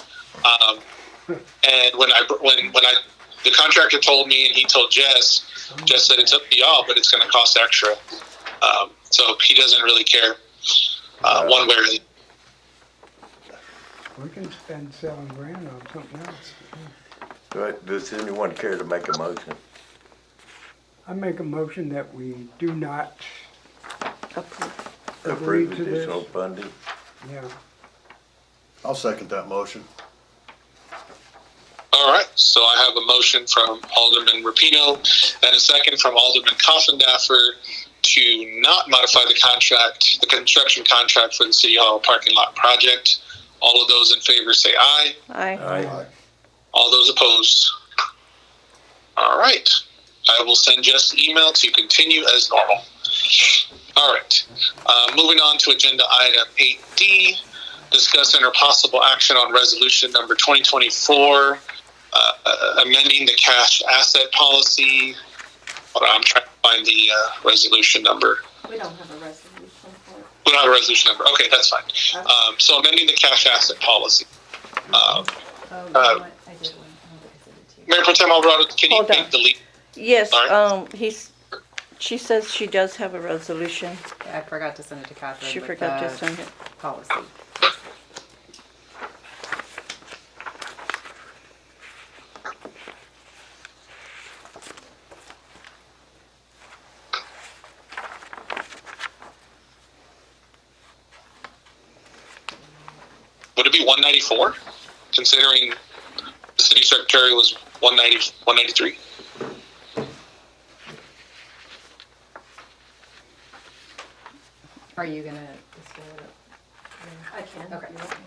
And when the contractor told me and he told Jess said it's up to y'all, but it's going to cost extra. So he doesn't really care one way or the other. We can spend $7,000 on something else. But does anyone care to make a motion? I make a motion that we do not agree Approve to this. additional funding? Yeah. I'll second that motion. All right, so I have a motion from Alderman Rapino and a second from Alderman Coffendaffer to not modify the construction contract for the City Hall parking lot project. All of those in favor say aye. Aye. Aye. All those opposed? All right. I will send Jess an email to continue as normal. All right. Moving on to agenda item 8D, discuss and or possible action on resolution number 2024, amending the cash asset policy. Hold on, I'm trying to find the resolution number. We don't have a resolution for it. We don't have a resolution number. Okay, that's fine. So amending the cash asset policy. Oh, you know what? I did one. I don't think I sent it to you. Mayor Pro Tem Alvarado, can you Hold on. make the lead? Yes, Sorry? she says she does have a resolution. Yeah, I forgot to send it to Catherine. She with forgot to the send it. Policy. Would it be 194, considering the city secretary was 193? Are you gonna just fill it up? I can. if Okay. you want me to.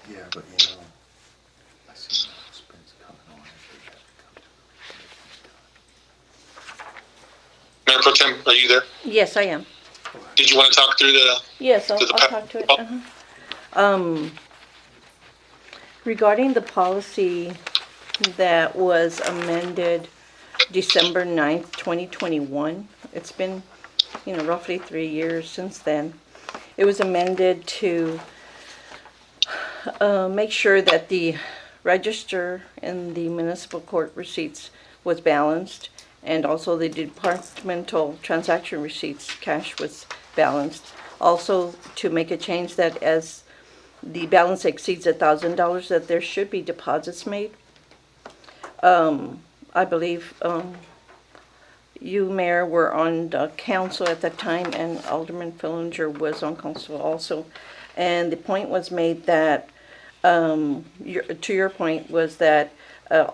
Yeah, but I see no expense coming on if they have to come to Mayor Pro Tem, are you there? Yes, I am. Did you want to talk through the? Yes, I'll To the talk to it. Regarding the policy that was amended December 9th, 2021, it's been, roughly 3 years since then. It was amended to make sure that the register in the municipal court receipts was balanced, and also the departmental transaction receipts cash was balanced. Also, to make a change that as the balance exceeds $1,000, that there should be deposits made. I believe you, Mayor, were on the council at that time, and Alderman Fillinger was on council also. And the point was made that, to your point, was that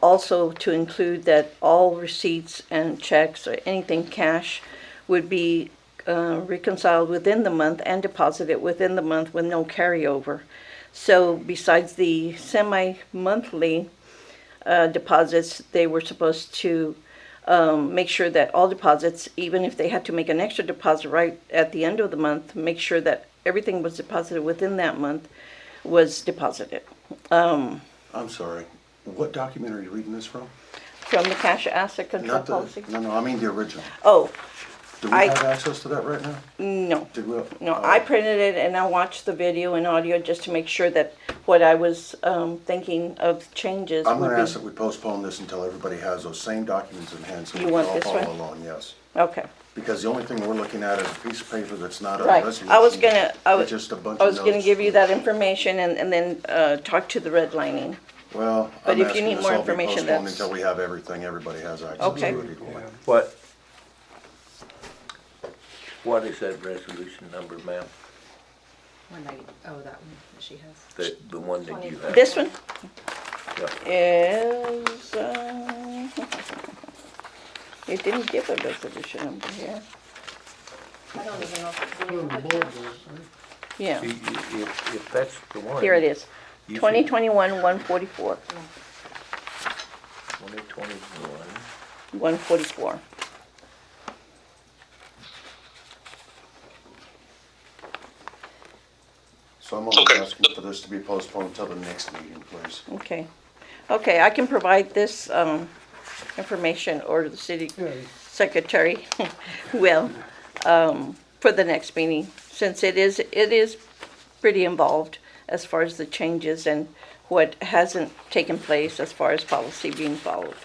also to include that all receipts and checks or anything cash would be reconciled within the month and deposited within the month with no carryover. So besides the semi-monthly deposits, they were supposed to make sure that all deposits, even if they had to make an extra deposit right at the end of the month, make sure that everything was deposited within that month was deposited. I'm sorry, what document are you reading this from? From the cash asset control Not the, policy. no, I mean the original. Oh, Do we have access to that right now? no. Did we? No, I printed it and I watched the video and audio just to make sure that what I was thinking of changes I'm would gonna be. ask that we postpone this until everybody has those same documents in hand, so we You can want all this follow one? along, yes. Okay, Because the only thing we're looking at is a piece of paper that's not a right. resolution. I was gonna, It's just a bunch I of was gonna notes. give you that information and then talk to the redlining. Well, But I'm if you asking need this more all be information, postponed that's- until we have everything, everybody has access Okay. to it equally. What is that resolution number, ma'am? 190, oh, that one that she has. The one that you have? This one Yeah. is, it didn't give a resolution number here. I don't even know if it's On in the the board account. there, Yeah, If that's the one. here it is. you should- 2021 144. 2021. 144. So I'm only Okay. asking for this to be postponed until the next meeting, please. Okay. Okay, I can provide this information, or the city yeah. secretary will, for the next meeting, since it is pretty involved as far as the changes and what hasn't taken place as far as policy being followed.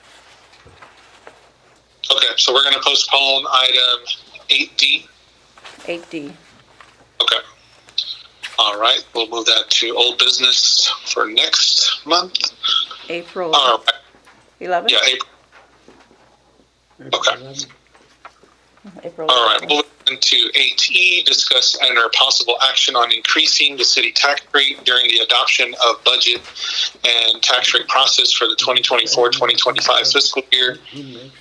Okay, so we're going to postpone item 8D. 8D. Okay. All right, we'll move that to old business for next month. April All right, 11th? yeah, April. Okay. April All right, 11th. moving into 8E, discuss and or possible action on increasing the city tax rate during the adoption of budget and tax rate process for the 2024-2025 fiscal year.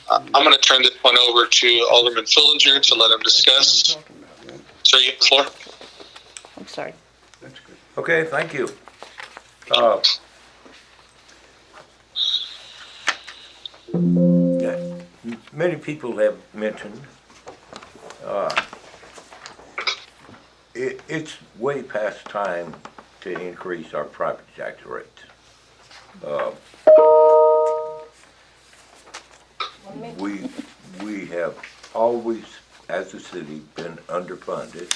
I'm going to turn this one over to Alderman Fillinger to let him discuss. Sir, you have the floor. I'm sorry. That's good. Okay, thank you. Yeah, many people have mentioned, it's way past time to increase our property tax rates. We have always, as a city, been underfunded.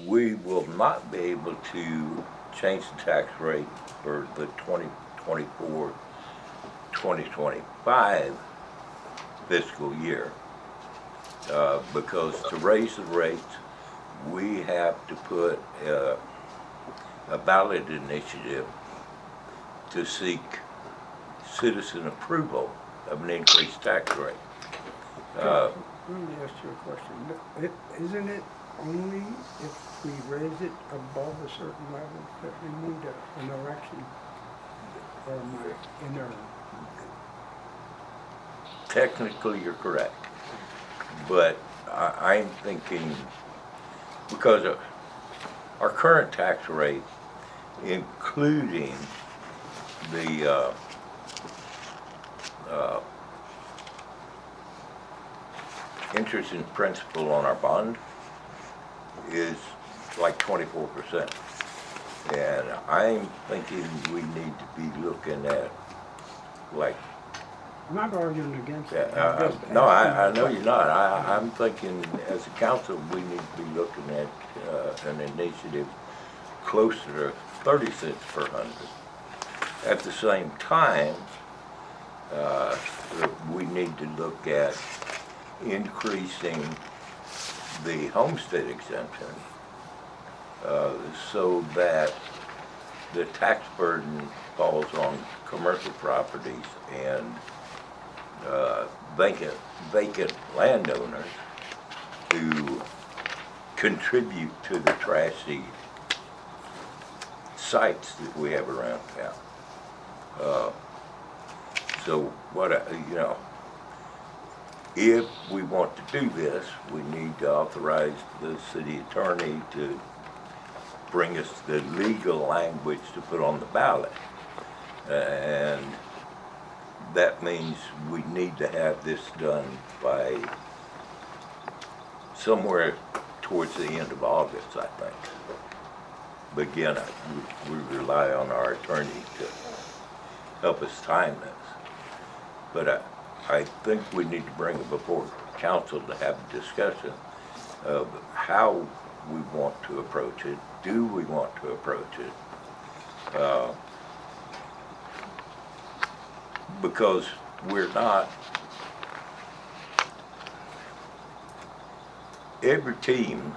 We will not be able to change the tax rate for the 2024-2025 fiscal year. Because to raise the rates, we have to put a ballot initiative to seek citizen approval of an increased tax rate. Let me ask you a question. Isn't it only if we raise it above a certain level that we need an election? Or am I in error? Technically, you're correct, but I'm thinking, because of our current tax rate, including the interest and principal on our bond, is like 24%. And I'm thinking we need to be looking at like, I'm not arguing against it. no, I know you're not. I'm thinking as a council, we need to be looking at an initiative closer to 30 cents per hundred. At the same time, we need to look at increasing the homestead exemption so that the tax burden falls on commercial properties and vacant landowners who contribute to the trashy sites that we have around town. So if we want to do this, we need to authorize the city attorney to bring us the legal language to put on the ballot. And that means we need to have this done by somewhere towards the end of August, I think. But again, we rely on our attorney to help us time this. But I think we need to bring it before council to have a discussion of how we want to approach it. Do we want to approach it? Because we're not, every team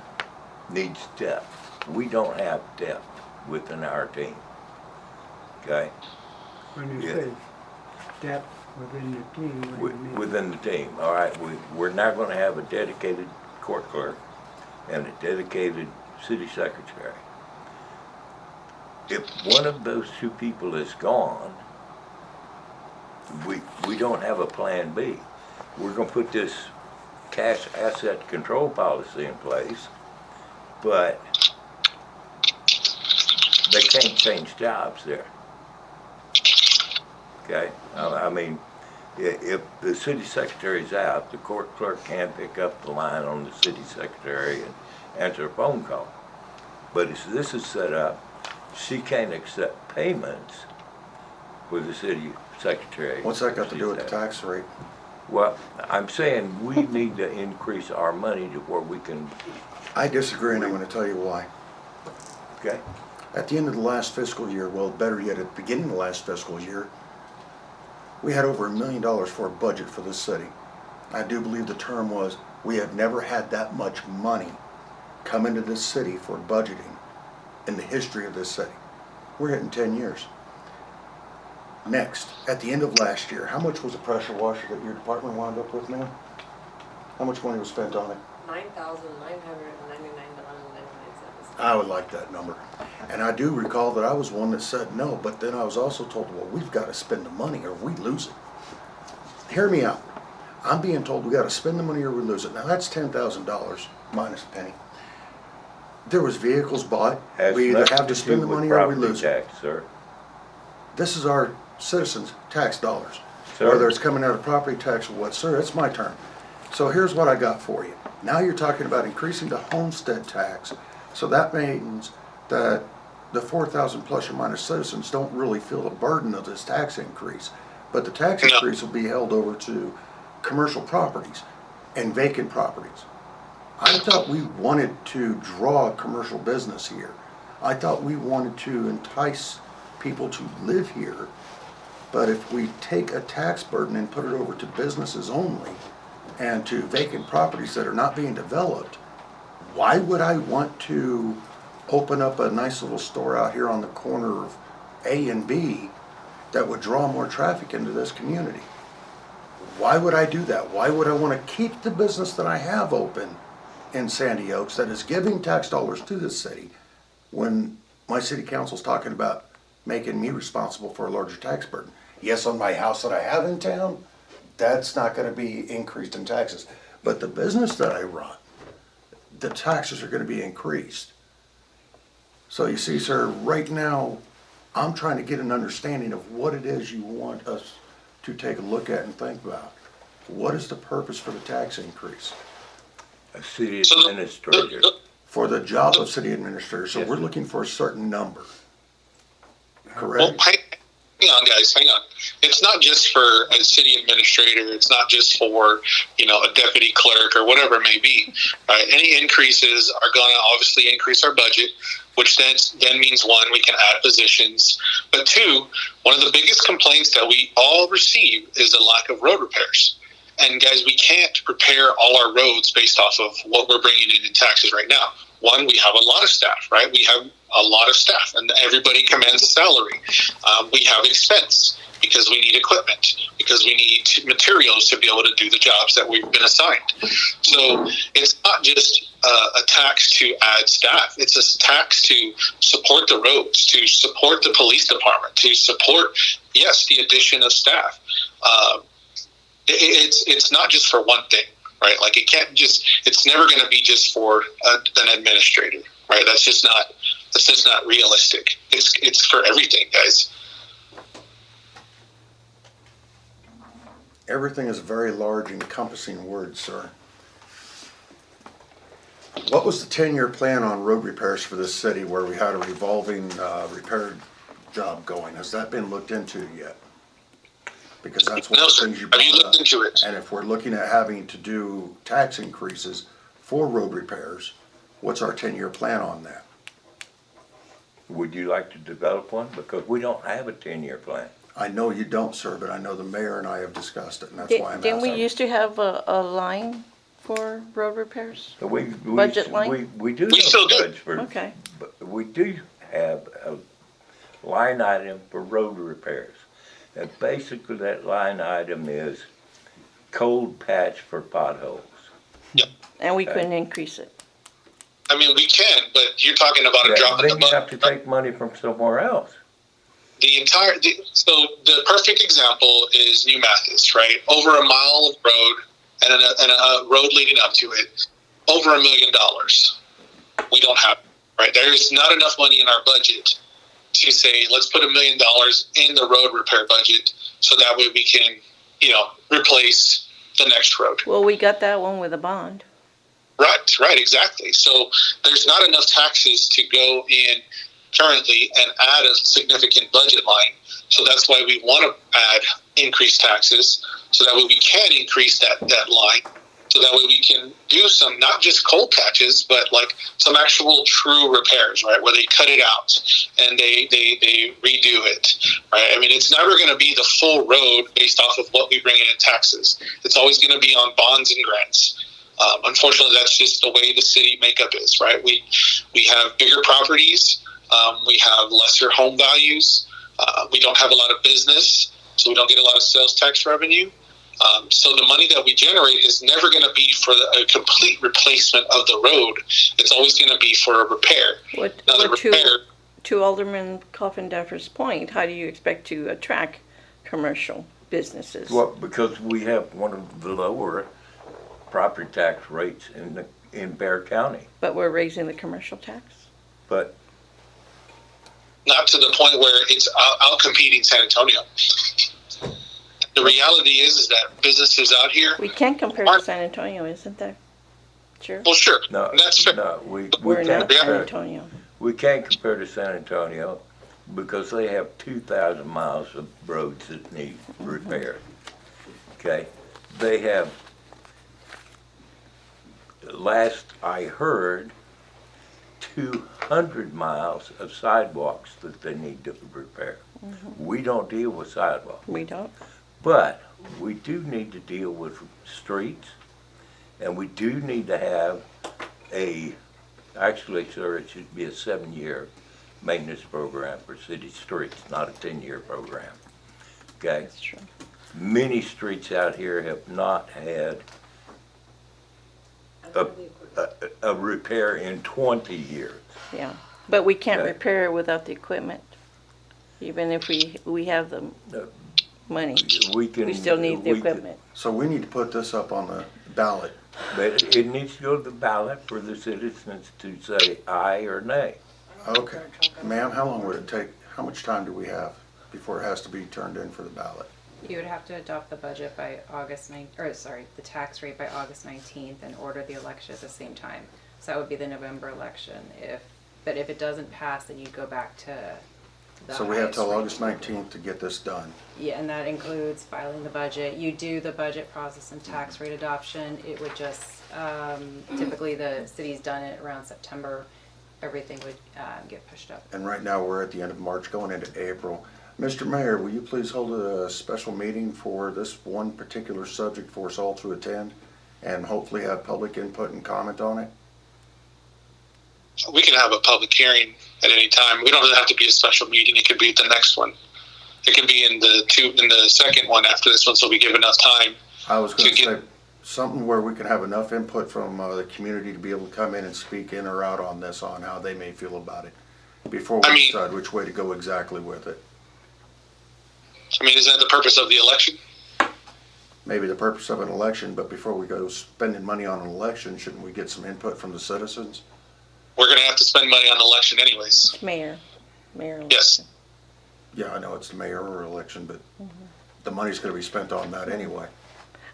needs depth. We don't have depth within our team. Okay? When you Yeah. say depth within the team, what do you mean? Within the team, all right, we're now gonna have a dedicated court clerk and a dedicated city secretary. If one of those two people is gone, we don't have a plan B. We're gonna put this cash asset control policy in place, but they can't change jobs there. Okay, I mean, if the city secretary's out, the court clerk can't pick up the line on the city secretary and answer a phone call. But as this is set up, she can't accept payments for the city secretary. What's that got to do with the tax rate? Well, I'm saying we need to increase our money to where we can, I disagree, and I'm gonna tell you why. okay? At the end of the last fiscal year, well, better yet, at the beginning of the last fiscal year, we had over $1 million for a budget for this city. I do believe the term was, we have never had that much money come into this city for budgeting in the history of this city. We're hitting 10 years. Next, at the end of last year, how much was a pressure washer that your department wound up with, ma'am? How much money was spent on it? $9,999.99. I would like that number. And I do recall that I was one that said no, but then I was also told, well, we've got to spend the money or we lose it. Hear me out. I'm being told we got to spend the money or we lose it. Now that's $10,000 minus a penny. There was vehicles bought. Has We either nothing have to do spend the with money or we property lose it. tax, sir. This is our citizens' tax dollars. Sir? Whether it's coming out of property tax or what, sir, it's my turn. So here's what I got for you. Now you're talking about increasing the homestead tax. So that means that the 4,000 plus or minus citizens don't really feel the burden of this tax increase. But the tax No. increase will be held over to commercial properties and vacant properties. I thought we wanted to draw commercial business here. I thought we wanted to entice people to live here. But if we take a tax burden and put it over to businesses only and to vacant properties that are not being developed, why would I want to open up a nice little store out here on the corner of A and B that would draw more traffic into this community? Why would I do that? Why would I want to keep the business that I have open in Sandy Oaks that is giving tax dollars to this city when my city council's talking about making me responsible for a larger tax burden? Yes, on my house that I have in town, that's not going to be increased in taxes. But the business that I run, the taxes are going to be increased. So you see, sir, right now, I'm trying to get an understanding of what it is you want us to take a look at and think about. What is the purpose for the tax increase? A city So- administrator. For the job of city administrator, so Yes. we're looking for a certain number. Well, Correct? hang on, guys, hang on. It's not just for a city administrator. It's not just for, a deputy clerk or whatever it may be. Any increases are going to obviously increase our budget. which then means one, we can add positions. But two, one of the biggest complaints that we all receive is the lack of road repairs. And guys, we can't repair all our roads based off of what we're bringing in taxes right now. One, we have a lot of staff, right? We have a lot of staff, and everybody commands a salary. We have expense because we need equipment, because we need materials to be able to do the jobs that we've been assigned. So it's not just a tax to add staff. It's a tax to support the roads, to support the police department, to support, yes, the addition of staff. It's not just for one thing, right? Like it can't just, it's never going to be just for an administrator, right? That's just not realistic. It's for everything, guys. Everything is a very large encompassing word, sir. What was the 10-year plan on road repairs for this city where we had a revolving repair job going? Has that been looked into yet? Because that's one No, of the sir. things you Have brought you up. looked into it? And if we're looking at having to do tax increases for road repairs, what's our 10-year plan on that? Would you like to develop one? Because we don't have a 10-year plan. I know you don't, sir, but I know the mayor and I have discussed it, and that's why I'm Didn't we asking. used to have a line for road repairs? So we Budget line? We do. We have still do. budget for- Okay. But we do have a line item for road repairs. And basically that line item is cold patch for potholes. And we couldn't increase it. I mean, we can, but you're talking about a drop in the Then you have to bucket. take money from somewhere else. So the perfect example is New Mathis, right? Over a mile of road and a road leading up to it, over $1 million. We don't have it, right? There is not enough money in our budget to say, let's put $1 million in the road repair budget so that way we can, replace the next road. Well, we got that one with a bond. Right, exactly. So there's not enough taxes to go in currently and add a significant budget line. So that's why we want to add increased taxes so that way we can increase that line. So that way we can do some, not just cold patches, but like some actual true repairs, right? Where they cut it out and they redo it, right? I mean, it's never going to be the full road based off of what we bring in taxes. It's always going to be on bonds and grants. Unfortunately, that's just the way the city makeup is, right? We have bigger properties. We have lesser home values. We don't have a lot of business, so we don't get a lot of sales tax revenue. So the money that we generate is never going to be for a complete replacement of the road. It's always going to be for a repair. Now, the repair, To Alderman Coffindaffer's point, how do you expect to attract commercial businesses? Well, because we have one of the lower property tax rates in Bear County. But we're raising the commercial tax? But not to the point where it's out-competing San Antonio. The reality is that businesses out here, We can't compare to San Antonio, isn't that true? well, sure, no, that's fair. no, we We're can't not San compare. Antonio. We can't compare to San Antonio because they have 2,000 miles of roads that need repair. Okay? They have, last I heard, 200 miles of sidewalks that they need to repair. We don't deal with sidewalks. We don't? But we do need to deal with streets, and we do need to have actually, sir, it should be a 7-year maintenance program for city streets, not a 10-year program. Okay? That's true. Many streets out here have not had a repair in 20 years. Yeah. But we can't Okay. repair without the equipment. Even if we have the money, We can. we still need the we can- equipment. So we need to put this up on the ballot. But it needs to go to the ballot for the citizens to say aye or nay. Okay. Ma'am, how long would it take, how much time do we have before it has to be turned in for the ballot? You would have to adopt the budget by the tax rate by August 19th and order the election at the same time. So that would be the November election. But if it doesn't pass, then you go back to the So we have till highest rate. August 19th to get this done. Yeah, and that includes filing the budget. You do the budget process and tax rate adoption. It would just, typically the city's done it around September. everything would get pushed up. And right now, we're at the end of March, going into April. Mr. Mayor, will you please hold a special meeting for this one particular subject for us all to attend and hopefully have public input and comment on it? We can have a public hearing at any time. We don't have to be a special meeting. It could be the next one. It could be in the second one after this one, so we give enough time. I was going To to get- say something where we can have enough input from the community to be able to come in and speak in or out on this, on how they may feel about it, before I we mean- decide which way to go exactly with it. I mean, is that the purpose of the election? Maybe the purpose of an election, but before we go spending money on an election, shouldn't we get some input from the citizens? We're going to have to spend money on the election anyways. Mayor. Yes. Yeah, I know it's the mayor election, but the money's gonna be spent on that anyway.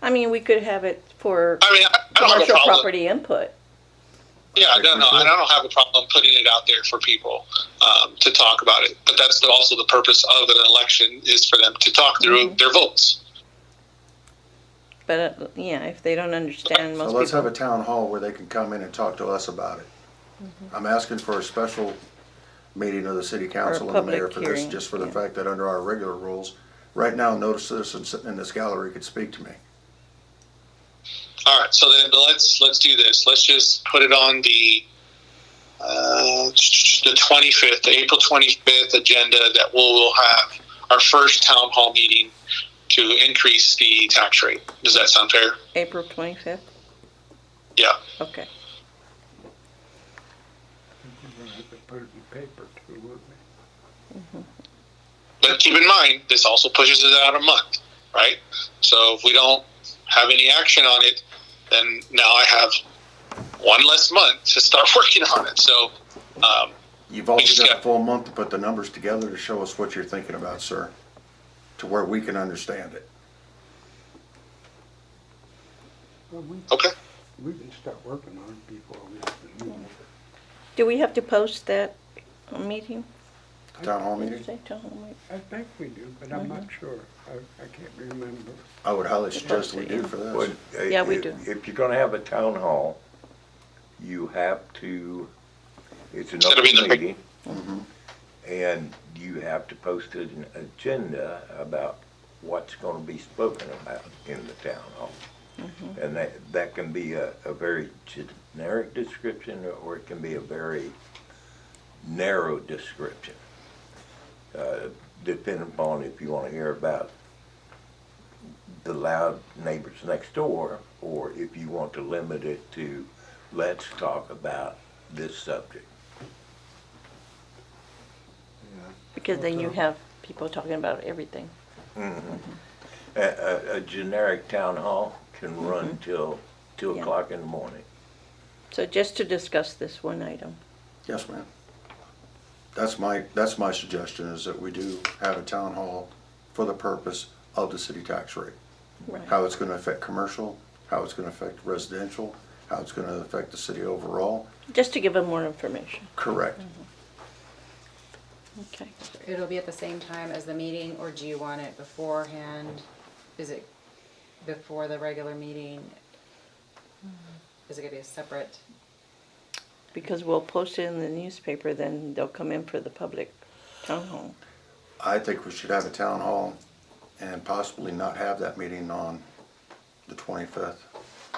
I mean, we could have it for I mean, I don't have a commercial problem. property input. Yeah, I don't have a problem putting it out there for people to talk about it. But that's also the purpose of an election, is for them to talk through their votes. But, yeah, if they don't understand, So most let's have a people. town hall where they can come in and talk to us about it. I'm asking for a special meeting of the city council and the mayor public for this, hearing, just for the yeah. fact that under our regular rules, right now, no citizen sitting in this gallery could speak to me. All right, so then let's do this. Let's just put it on the 25th, the April 25th agenda, that we'll have our first town hall meeting to increase the tax rate. Does that sound fair? April 25th? Yeah. Okay. We're gonna have to put it in paper too, wouldn't we? But keep in mind, this also pushes it out a month, right? So if we don't have any action on it, then now I have one less month to start working on it. So, You've also just got got- a full month to put the numbers together to show us what you're thinking about, sir, to where we can understand it. Well, okay. we can start working on it before we have the meeting. Do we have to post that meeting? Town hall meeting? Say town hall meeting. I think we do, but I'm not sure. I can't remember. I would highly suggest we do for Well, this. Yeah, we do. If you're gonna have a town hall, you have to, it's an Gotta be open in the- meeting. And you have to post an agenda about what's gonna be spoken about in the town hall. And that can be a very generic description, or it can be a very narrow description. Depending upon if you wanna hear about the loud neighbors next door, or if you want to limit it to, let's talk about this subject. Because then you have people talking about everything. A generic town hall can run till 2 Yeah. o'clock in the morning. So just to discuss this one item. Yes, ma'am. That's my suggestion, is that we do have a town hall for the purpose of the city tax rate. Right. How it's gonna affect commercial, how it's gonna affect residential, how it's gonna affect the city overall. Just to give them more information. Correct. Okay. It'll be at the same time as the meeting, or do you want it beforehand? Is it before the regular meeting? Is it gonna be a separate? Because we'll post it in the newspaper, then they'll come in for the public town hall. I think we should have a town hall and possibly not have that meeting on the 25th.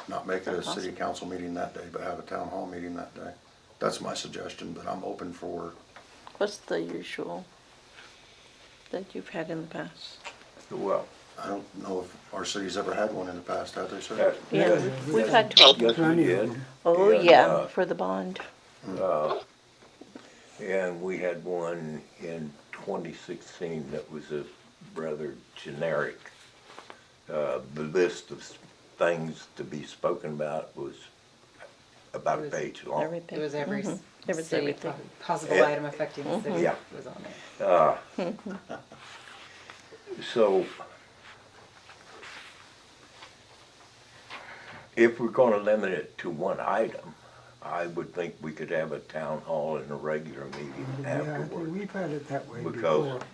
Not make it a city council meeting that day, but have a town hall meeting that day. That's my suggestion, but I'm open for, What's the usual that you've had in the past? Well, I don't know if our city's ever had one in the past, have they, sir? that- Yeah, we've had two. Oh, yes, we Plenty of did. them. Oh, And, yeah, for the bond. And we had one in 2016 that was a rather generic. The list of things to be spoken about was about a It was page long. Everything. It was every There was city everything. possible Yeah. item affecting the city Yeah. was on there. So, if we're gonna limit it to one item, I would think we could have a town hall and a regular meeting Yeah, afterward. we've had it that way Because- before.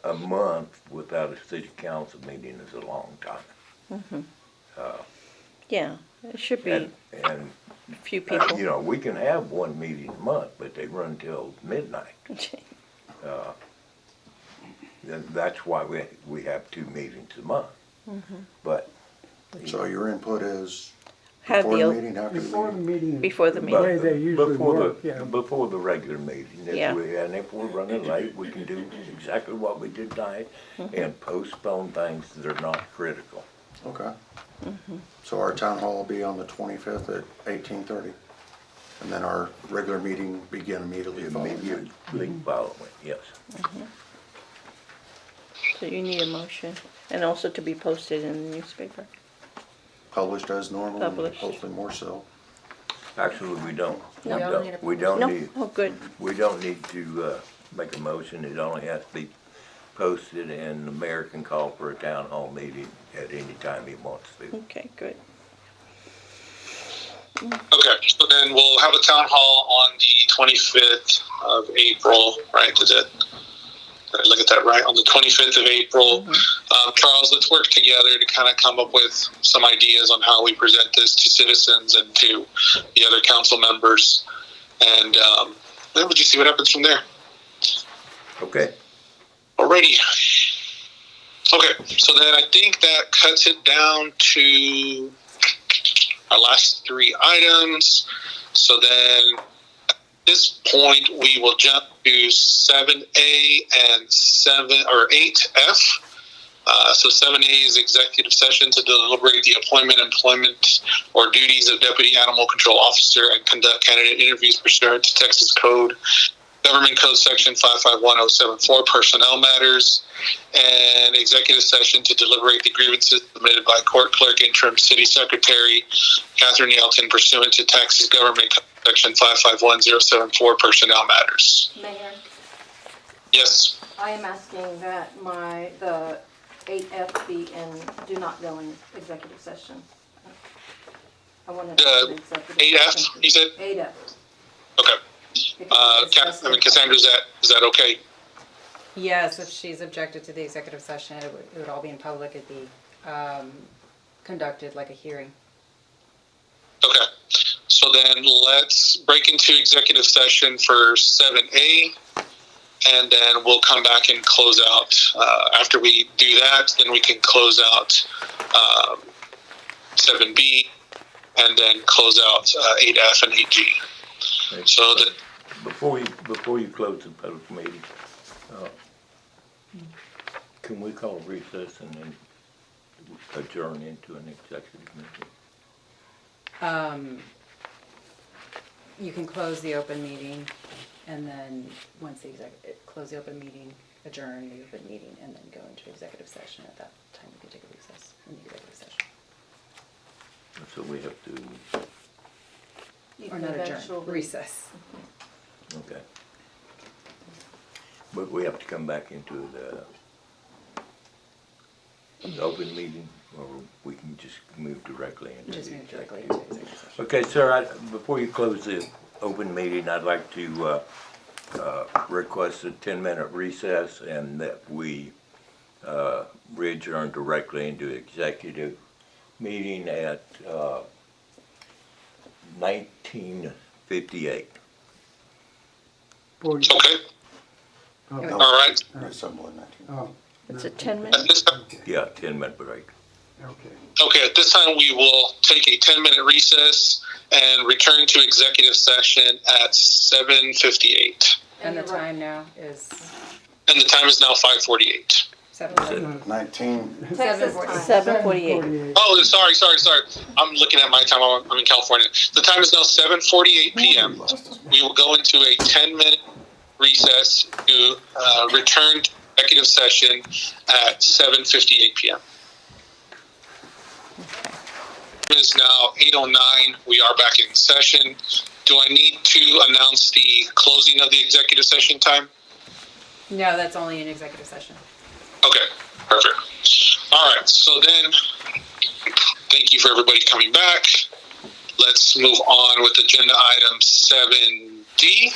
A month without a city council meeting is a long time. Yeah, it should be. And few people. You know, we can have one meeting a month, but they run till midnight. That's why we have 2 meetings a month. But So your input is Have before the, the meeting, after the Before the meeting? meeting. before the The meeting. way they usually work, yeah. Before the regular meeting, Yeah. and if we're running late, we can do exactly what we did tonight and postpone things that are not critical. Okay. So our town hall will be on the 25th at 18:30. And then our regular meeting begin immediately following. Immediately following, yes. So you need a motion, and also to be posted in the newspaper. Published as normal, and Published. hopefully more so. Actually, we don't. No. We You don't need a don't. We don't No? need, Oh, good. we don't need to, make a motion. It only has to be posted, and the mayor can call for a town hall meeting at any time he wants to. Okay, good. Okay, so then we'll have a town hall on the 25th of April, right? Did I look at that right? On the 25th of April. Charles, let's work together to kind of come up with some ideas on how we present this to citizens and to the other council members. And then we'll just see what happens from there. Okay? Alrighty. Okay, so then I think that cuts it down to our last 3 items. So then at this point, we will jump to 7A and 8F. So 7A is executive session to deliberate the appointment, employment, or duties of deputy animal control officer and conduct candidate interviews pursuant to Texas Code, Government Code Section 551074, personnel matters, and executive session to deliberate the grievances submitted by court clerk interim city secretary Catherine Yelton pursuant to Texas Government Code Section 551074, personnel matters. Mayor, Yes. I am asking that the 8F be do not go in executive session. I want to. 8F, you said? 8F. Okay. Cassandra, is that okay? Yes, if she's objected to the executive session, it would all be in public, it'd be, conducted like a hearing. Okay. So then let's break into executive session for 7A, and then we'll come back and close out. After we do that, then we can close out 7B, and then close out 8F and 8G. So that Before you close the public meeting, can we call recess and then adjourn into an executive meeting? You can close the open meeting, and then once close the open meeting, adjourn the open meeting, and then go into executive session. At that time, you can take a recess in the executive session. So we have to, You Or can not adjourn, eventually- recess. okay. But we have to come back into the open meeting, or we can just move directly into Just the move directly executive? into executive session. Okay, sir, before you close the open meeting, I'd like to request a 10-minute recess and that we re-adjourn directly into executive meeting at 19:58. okay. Oh, No, All right. Reassemble in 19. oh, It's a At 10-minute. this time, Yeah, 10-minute break. okay. okay, at this time we will take a 10-minute recess and return to executive session at 7:58. And the you're right. time now is And the time is now 5:48. 7:40. 19. Texas time. 7:48. Oh, sorry. I'm looking at my time. I'm in California. The time is now 7:48 p.m. We will go into a 10-minute recess to return to executive session at 7:58 p.m. It is now 8:09. We are back in session. Do I need to announce the closing of the executive session time? No, that's only in executive session. Okay, perfect. All right, so then, thank you for everybody coming back. Let's move on with agenda item 7D.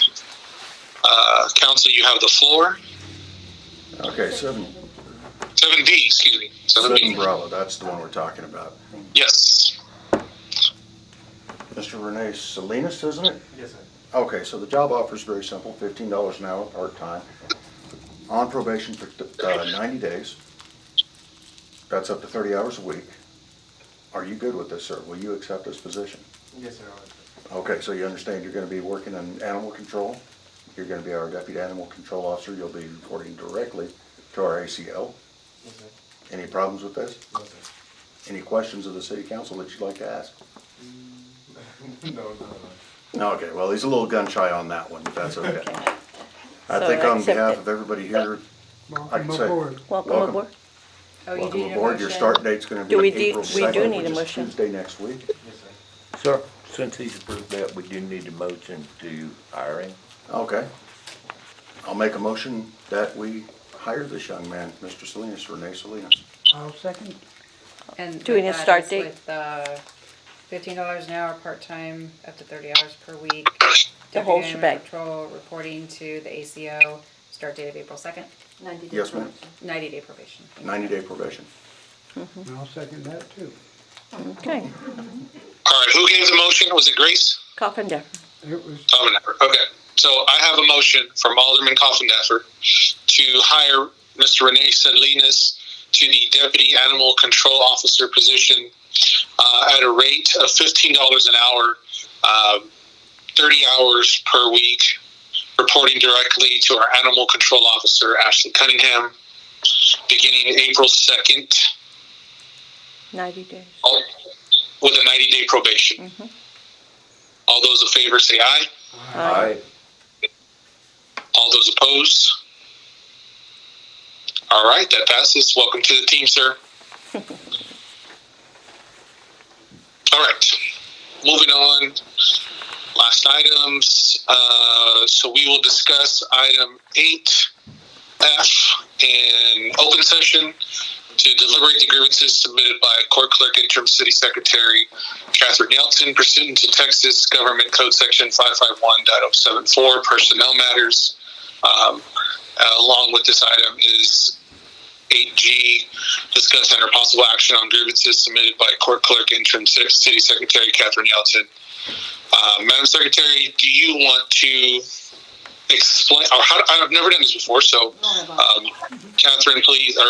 Council, you have the floor. Okay, 7 7D, excuse me. 7D. Bravo, that's the one we're talking about. Yes. Mr. Renee Salinas, isn't it? Yes, sir. Okay, so the job offer is very simple, $15 an hour, part-time, on probation for 90 days. That's up to 30 hours a week. Are you good with this, sir? Will you accept this position? Yes, sir. Okay, so you understand you're gonna be working in animal control. You're gonna be our deputy animal control officer. You'll be reporting directly to our ACO. Yes, sir. Any problems with this? No, sir. Any questions of the city council that you'd like to ask? No. Okay, well, he's a little gun shy on that one, but that's okay. I So think on accept behalf it. of everybody here, I Welcome can say, aboard. Welcome Welcome. aboard. Oh, you do welcome need a aboard. Your motion. start date's gonna Do we do- be April we do 2nd, need a which is motion. Tuesday next week. Yes, sir. Sir, since he's approved that, we do need a motion to hire him. Okay. I'll make a motion that we hire this young man, Mr. Salinas, Renee Salinas. I'll second. And Do we with need a that start is date? With $15 an hour, part-time, up to 30 hours per week. The whole Deputy shebang. Animal Control reporting to the ACO, start date of April 2nd, 90 days. Yes, ma'am. 90-day probation. 90-day probation. And I'll second that too. Okay. All right, who gave the motion? Was it Grace? Coffin It was, Coffindaffer. Okay, so I have a motion from Alderman Coffindaffer to hire Mr. Renee Salinas to the Deputy Animal Control Officer position at a rate of $15 an hour, 30 hours per week, reporting directly to our Animal Control Officer, Ashley Cunningham, beginning April 2nd, 90 days. with a 90-day probation. Mhm. All those in favor say aye. Aye. All those opposed? All right, that passes. Welcome to the team, sir. All right, moving on. Last items. So we will discuss item 8F in open session to deliberate the grievances submitted by Court Clerk Interim City Secretary Catherine Yeltsin pursuant to Texas Government Code Section 551.074, personnel matters. Along with this item is 8G, discuss under possible action on grievances submitted by Court Clerk Interim City Secretary Catherine Yeltsin. Madam Secretary, do you want to explain, or I've never done this before, so Catherine, please, or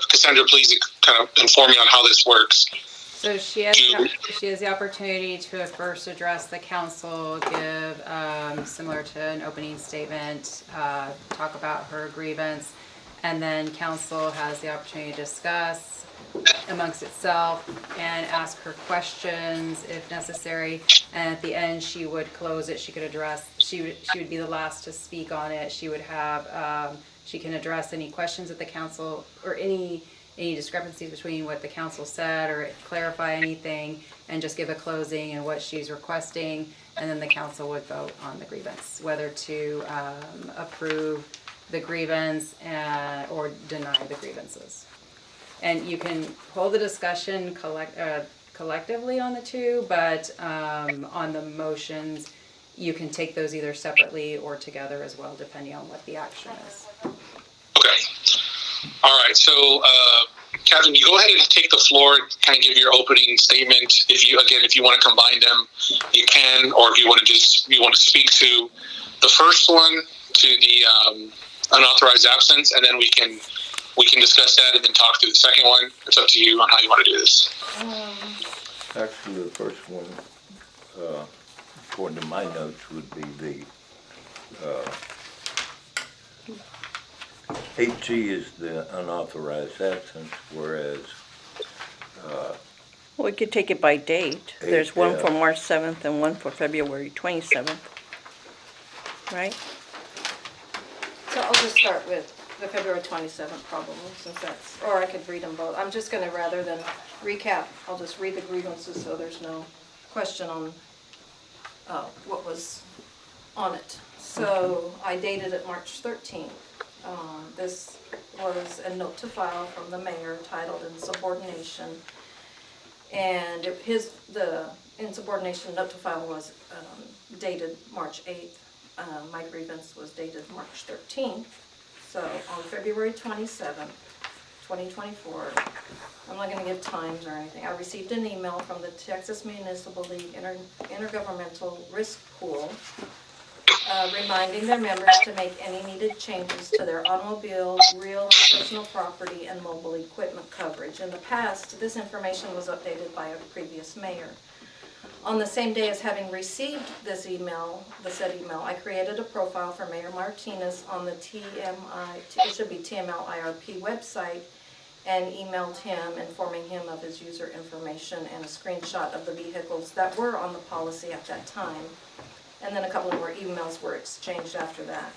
Cassandra, please kind of inform me on how this works. So she has the opportunity to first address the council, give, similar to an opening statement, talk about her grievance, and then council has the opportunity to discuss amongst itself and ask her questions if necessary. And at the end, she would close it. She could address. She would be the last to speak on it. She would have. She can address any questions that the council or any discrepancies between what the council said or clarify anything, and just give a closing and what she's requesting, and then the council would vote on the grievance, whether to approve the grievance or deny the grievances. And you can hold the discussion collectively on the two, but on the motions, you can take those either separately or together as well, depending on what the action is. Okay. All right. So, Catherine, you go ahead and take the floor and kind of give your opening statement. If you want to combine them, you can, or if you want to speak to the first one, to the unauthorized absence, and then we can discuss that and then talk through the second one. It's up to you on how you want to do this. Actually, the first one, according to my notes, would be the 8G is the unauthorized absence, whereas We could take it by date. There's one for 8F. March 7th and one for February 27th. Right? So I'll just start with the February 27th probably, since that's, or I could read them both. I'm just gonna, rather than recap, I'll just read the grievances so there's no question on what was on it. So I dated it March 13th. This was a note to file from the mayor titled Insubordination. And the insubordination note to file was dated March 8th. My grievance was dated March 13th. So on February 27th, 2024. I'm not gonna give times or anything. I received an email from the Texas Municipal League Intergovernmental Risk Pool reminding their members to make any needed changes to their automobile, real and personal property, and mobile equipment coverage. In the past, this information was updated by a previous mayor. On the same day as having received this email, the said email, I created a profile for Mayor Martinez on the it should be TML IRP website, and emailed him informing him of his user information and a screenshot of the vehicles that were on the policy at that time. And then a couple of more emails were exchanged after that.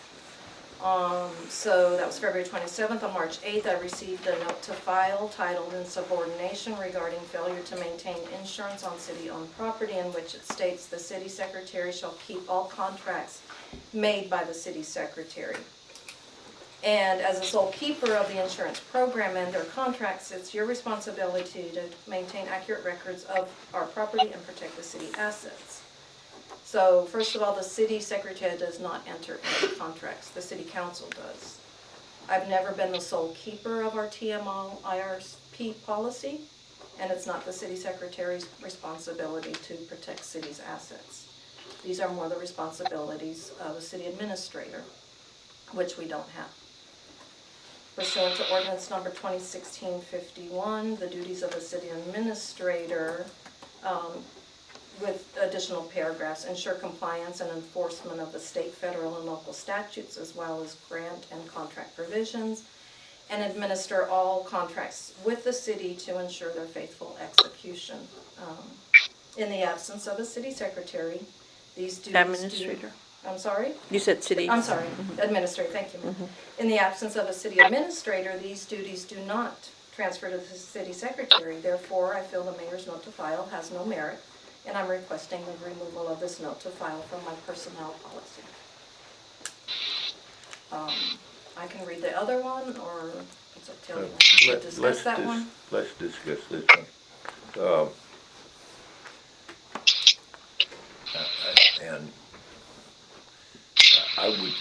So that was February 27th. On March 8th, I received a note to file titled Insubordination regarding failure to maintain insurance on city-owned property, in which it states the city secretary shall keep all contracts made by the city secretary. And as a sole keeper of the insurance program and their contracts, it's your responsibility to maintain accurate records of our property and protect the city assets. So first of all, the city secretary does not enter into contracts, the city council does. I've never been the sole keeper of our TMO IRP policy, and it's not the city secretary's responsibility to protect city's assets. These are more the responsibilities of a city administrator, which we don't have. Pursuant to ordinance number 2016-51, the duties of a city administrator, with additional paragraphs, ensure compliance and enforcement of the state, federal, and local statutes, as well as grant and contract provisions, and administer all contracts with the city to ensure their faithful execution. In the absence of a city secretary, these duties... Administrator. I'm sorry? You said city. I'm sorry, administrator, thank you, ma'am. In the absence of a city administrator, these duties do not transfer to the city secretary. Therefore, I feel the mayor's note to file has no merit, and I'm requesting the removal of this note to file from my personnel policy. I can read the other one, or it's up to you to discuss that one. Let's discuss this one. And I would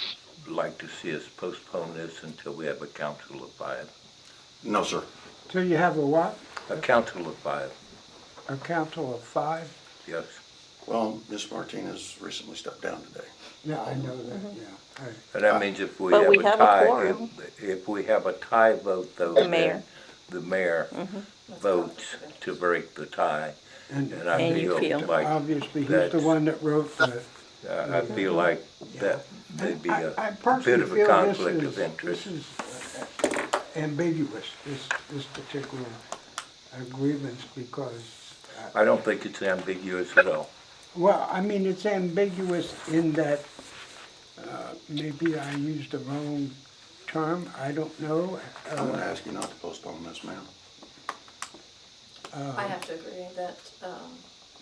like to see us postpone this until we have a council of five. No, sir. So you have a what? A council of five, A council of 5? yes. Well, Ms. Martinez recently stepped down today. Yeah, I know that, yeah. And that means if we But have we a have a tie, quorum. if we have a tie vote though, The then mayor. the mayor votes to break the tie. And And I And you feel feel. like, obviously, he's that's- the one that wrote the... I feel like that may be I a personally bit of a feel conflict this of interest. is ambiguous, this particular grievance, because, I don't think it's ambiguous at all. well, I mean, it's ambiguous in that, maybe I used the wrong term, I don't know. I'm gonna ask you not to postpone this, ma'am. I have to agree that,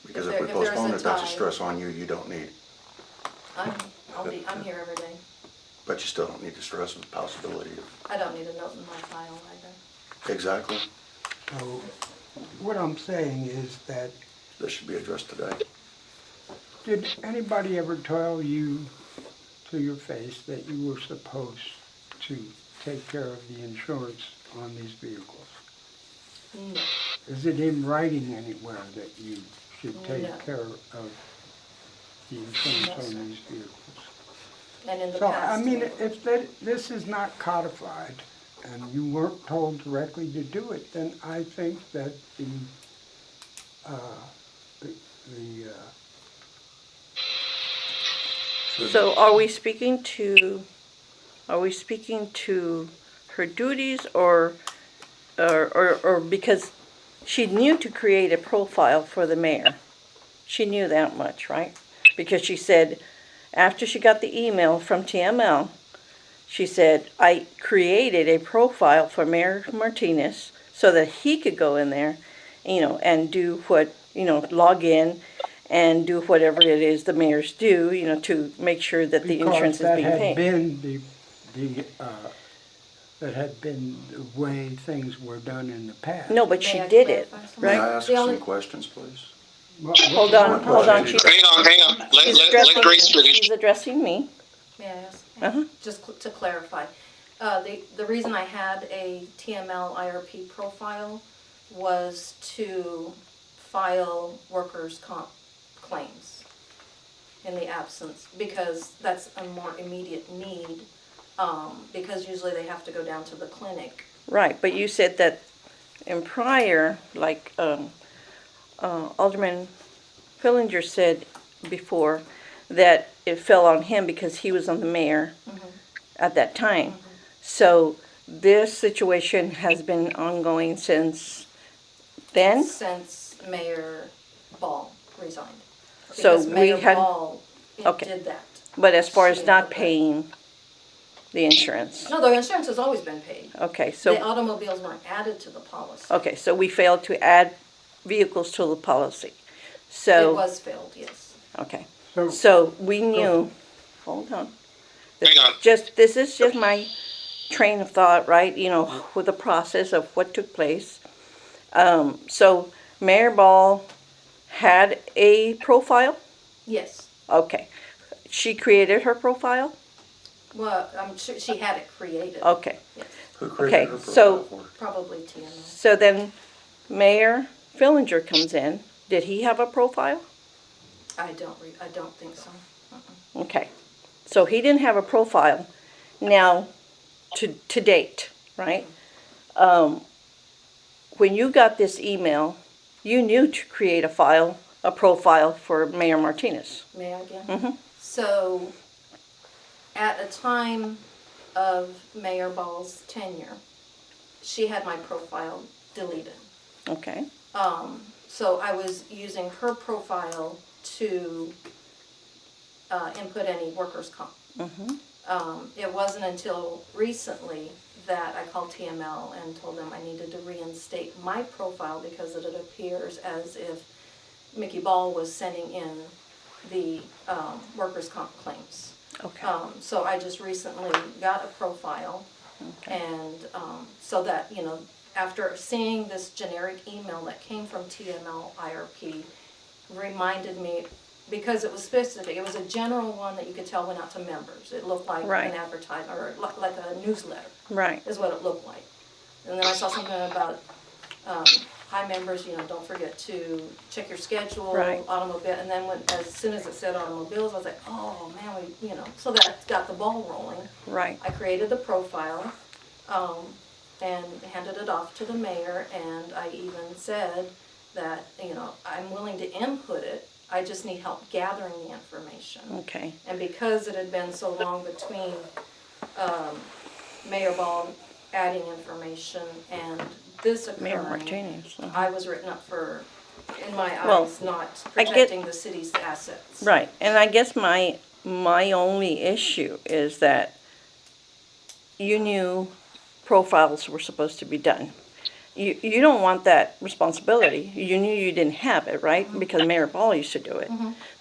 Because If if we there is a postpone it, that's a tie- stress on you you don't need. I'm here every day. But you still don't need to stress with the possibility of, I don't need a note in my file either. exactly, So, what I'm saying is that, this should be addressed today. did anybody ever tell you to your face that you were supposed to take care of the insurance on these vehicles? No. Is it in writing anywhere that you should No. take care of the insurance No, on sir. these vehicles? And in the So, past. I mean, if this is not codified and you weren't told directly to do it, then I think that So are we speaking to her duties or because she knew to create a profile for the mayor? She knew that much, right? Because she said, after she got the email from TML, she said, I created a profile for Mayor Martinez so that he could go in there, and do what, log in and do whatever it is the mayors do, to make sure that the insurance is being paid. that had been the way things were done in the past. No, but May she I did it, clarify something? May right? I ask The only- some questions, please? Hold on, she's Hang on. Let addressing Grace me. finish. She's addressing me. May I ask? Uh-huh. Just to clarify, The reason I had a TML IRP profile was to file workers' comp claims in the absence, because that's a more immediate need, because usually they have to go down to the clinic. Right, but you said that in prior, like Alderman Fillinger said before, that it fell on him because he was on the mayor at that time. So this situation has been ongoing since then? Since Mayor Ball resigned. So Because we Mayor had- Ball Okay. did that. But as far as She not did that. paying the insurance? No, the insurance has always been paid. Okay, The so, automobiles weren't added to the policy. okay, so we failed to add vehicles to the policy. It So, was filled, yes. okay, So, so we knew, hold on. Hang on. This is just my train of thought, right, you know, with the process of what took place. So Mayor Ball had a profile? Yes. Okay. She created her profile? Well, I'm sure she had it created. Okay. Yes. Who created Okay, her profile so- for her? Probably TML. So then Mayor Fillinger comes in. Did he have a profile? I don't think so. Okay. So he didn't have a profile. Now, to date, right? When you got this email, you knew to create a profile for Mayor Martinez. May I again? Mhm. So, at a time of Mayor Ball's tenure, she had my profile deleted. Okay. So I was using her profile to input any workers' comp. It wasn't until recently that I called TML and told them I needed to reinstate my profile because it appears as if Mickey Ball was sending in the workers' comp claims. Okay. So I just recently got a profile, and so that, you know, after seeing this generic email that came from TML IRP, reminded me, because it was specific, it was a general one that you could tell went out to members. It looked like Right. an advertisement, or like a newsletter, Right. is what it looked like. And then I saw something about, hi members, you know, don't forget to check your schedule, Right. automobile, and then as soon as it said automobiles, I was like, oh man, you know, so that got the ball rolling. Right. I created the profile, and handed it off to the mayor, and I even said that, you know, I'm willing to input it, I just need help gathering the information. Okay. And because it had been so long between Mayor Ball adding information and this Mayor occurring, Martinez. I was written up for, in my Well, eyes, not I get- protecting the city's assets. Right, and I guess my only issue is that you knew profiles were supposed to be done. You don't want that responsibility. You knew you didn't have it, right? Because Mayor Ball used to do it.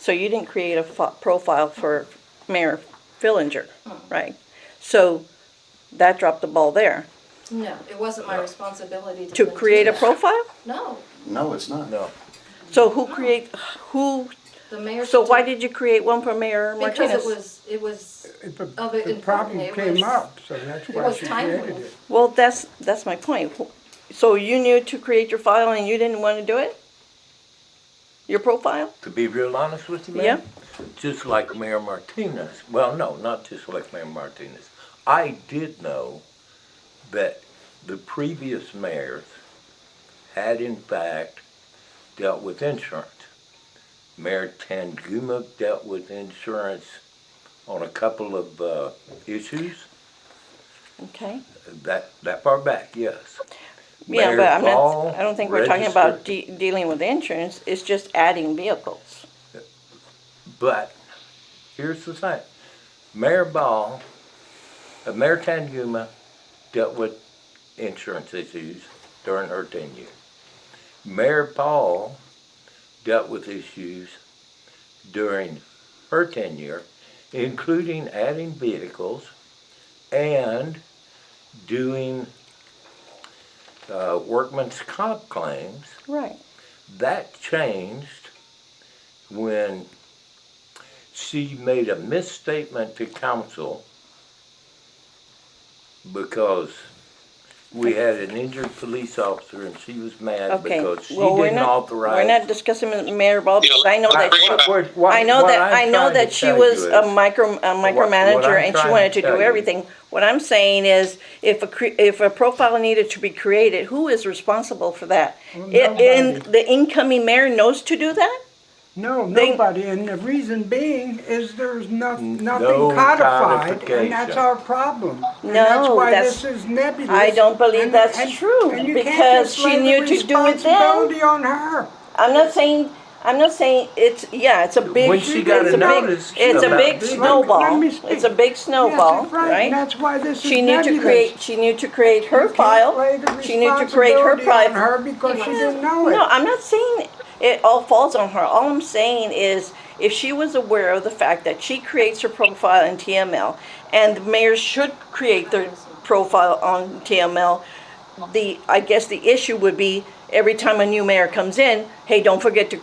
So you didn't create a profile for Mayor Fillinger, right? So that dropped the ball there. No, it wasn't my responsibility To then create do a that. profile? No, No, it's not. No. So who the mayor. so should why do- did you create one for Mayor Because Martinez? it was, the, Of it the problem important, it came was- up, so that's it why was she timely. created it. Well, that's my point. So you knew to create your file and you didn't want to do it? Your profile? To be real honest with you, Yeah. ma'am, just like Mayor Martinez, well, no, not just like Mayor Martinez. I did know that the previous mayors had in fact dealt with insurance. Mayor Tanguma dealt with insurance on a couple of issues. Okay. That far back, yes. Yeah, Mayor but I'm Ball not, I don't think we're talking about registered- dealing with insurance. It's just adding vehicles. But here's the thing. Mayor Ball, Mayor Tanguma dealt with insurance issues during her tenure. Mayor Paul dealt with issues during her tenure, including adding vehicles and doing workman's comp claims. Right. That changed when she made a misstatement to council because we had an injured police officer and she was mad Okay, because she well, didn't authorize. we're not discussing Mayor Ball, because I know that, bring it back. I know that she was a micromanager I'm and she trying wanted to to tell do you- everything. What I'm saying is, if a profile needed to be created, who is responsible for that? Well, And nobody. the incoming mayor knows to do that? No, They- nobody, and the reason being is there's nothing No codified, and that's codification. our problem. And No, that's why that's- this is nebulous. I don't believe and- that's and- true, and you can't because just she lay the knew to do it then. responsibility on her. I'm not saying it's a big, When she got it's a a big, notice it's a about big this- snowball. Let me speak. It's a big snowball, Yes, right, right? and that's why this is She knew to nebulous. she knew to create her You can't file. lay the She knew to create her responsibility on private. her because she didn't know it. No, I'm not saying it all falls on her. All I'm saying is, if she was aware of the fact that she creates her profile in TML, and the mayor should create their profile on TML, I guess the issue would be, every time a new mayor comes in, hey, don't forget to,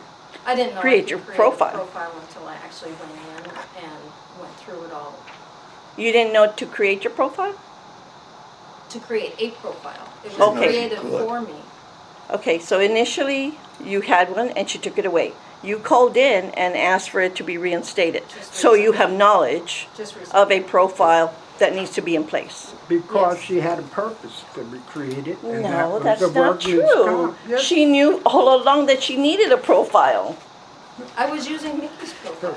I didn't know I Create could your create a profile. profile until I actually went in and went through it all. you didn't know to create your profile? To create a profile. It was Okay. created for me. Okay, so initially, you had one and she took it away. You called in and asked for it to be reinstated. Just So you recently. have knowledge Just recently. of a profile that needs to be in place. Because Yes. she had a purpose to create it, and that No, was that's the not workman's true. comp. Yes, She knew all along that she needed a profile. I was using Mickey's profile.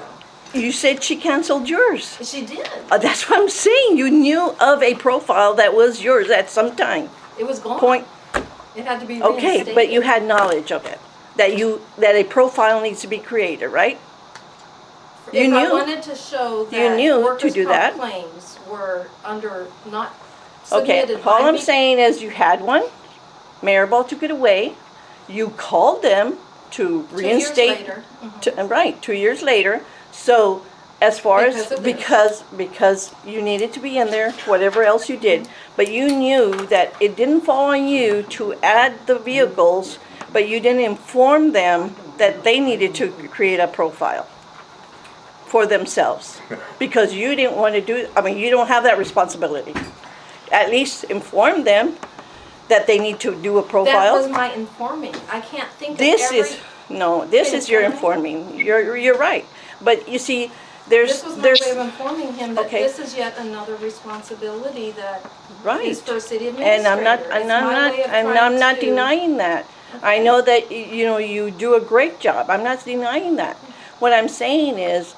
You said she canceled yours. She did. That's what I'm saying. You knew of a profile that was yours at some time. It was gone. Point. It had to be Okay, reinstated. but you had knowledge of it. That a profile needs to be created, right? You If I knew. wanted to show You that knew to workers' do comp that. claims were under, not Okay, submitted all by I'm me. saying is you had one, Mayor Ball took it away, you called them to 2 years reinstate. later. Right, 2 years later, so as far as, Because of this. because you needed to be in there, whatever else you did, but you knew that it didn't fall on you to add the vehicles, but you didn't inform them that they needed to create a profile for themselves, because you didn't want to do, you don't have that responsibility. At least inform them that they need to do a That profile. was my informing. I can't think of This every. is, no, this is your informing, you're right. But you see, there's, This was my way of there's, informing him that Okay. this is yet another responsibility that right. is for city And administrator. I'm not, It's and my I'm not, way of and trying I'm not to- denying that. I know that, you do a great job, I'm not denying that. What I'm saying is,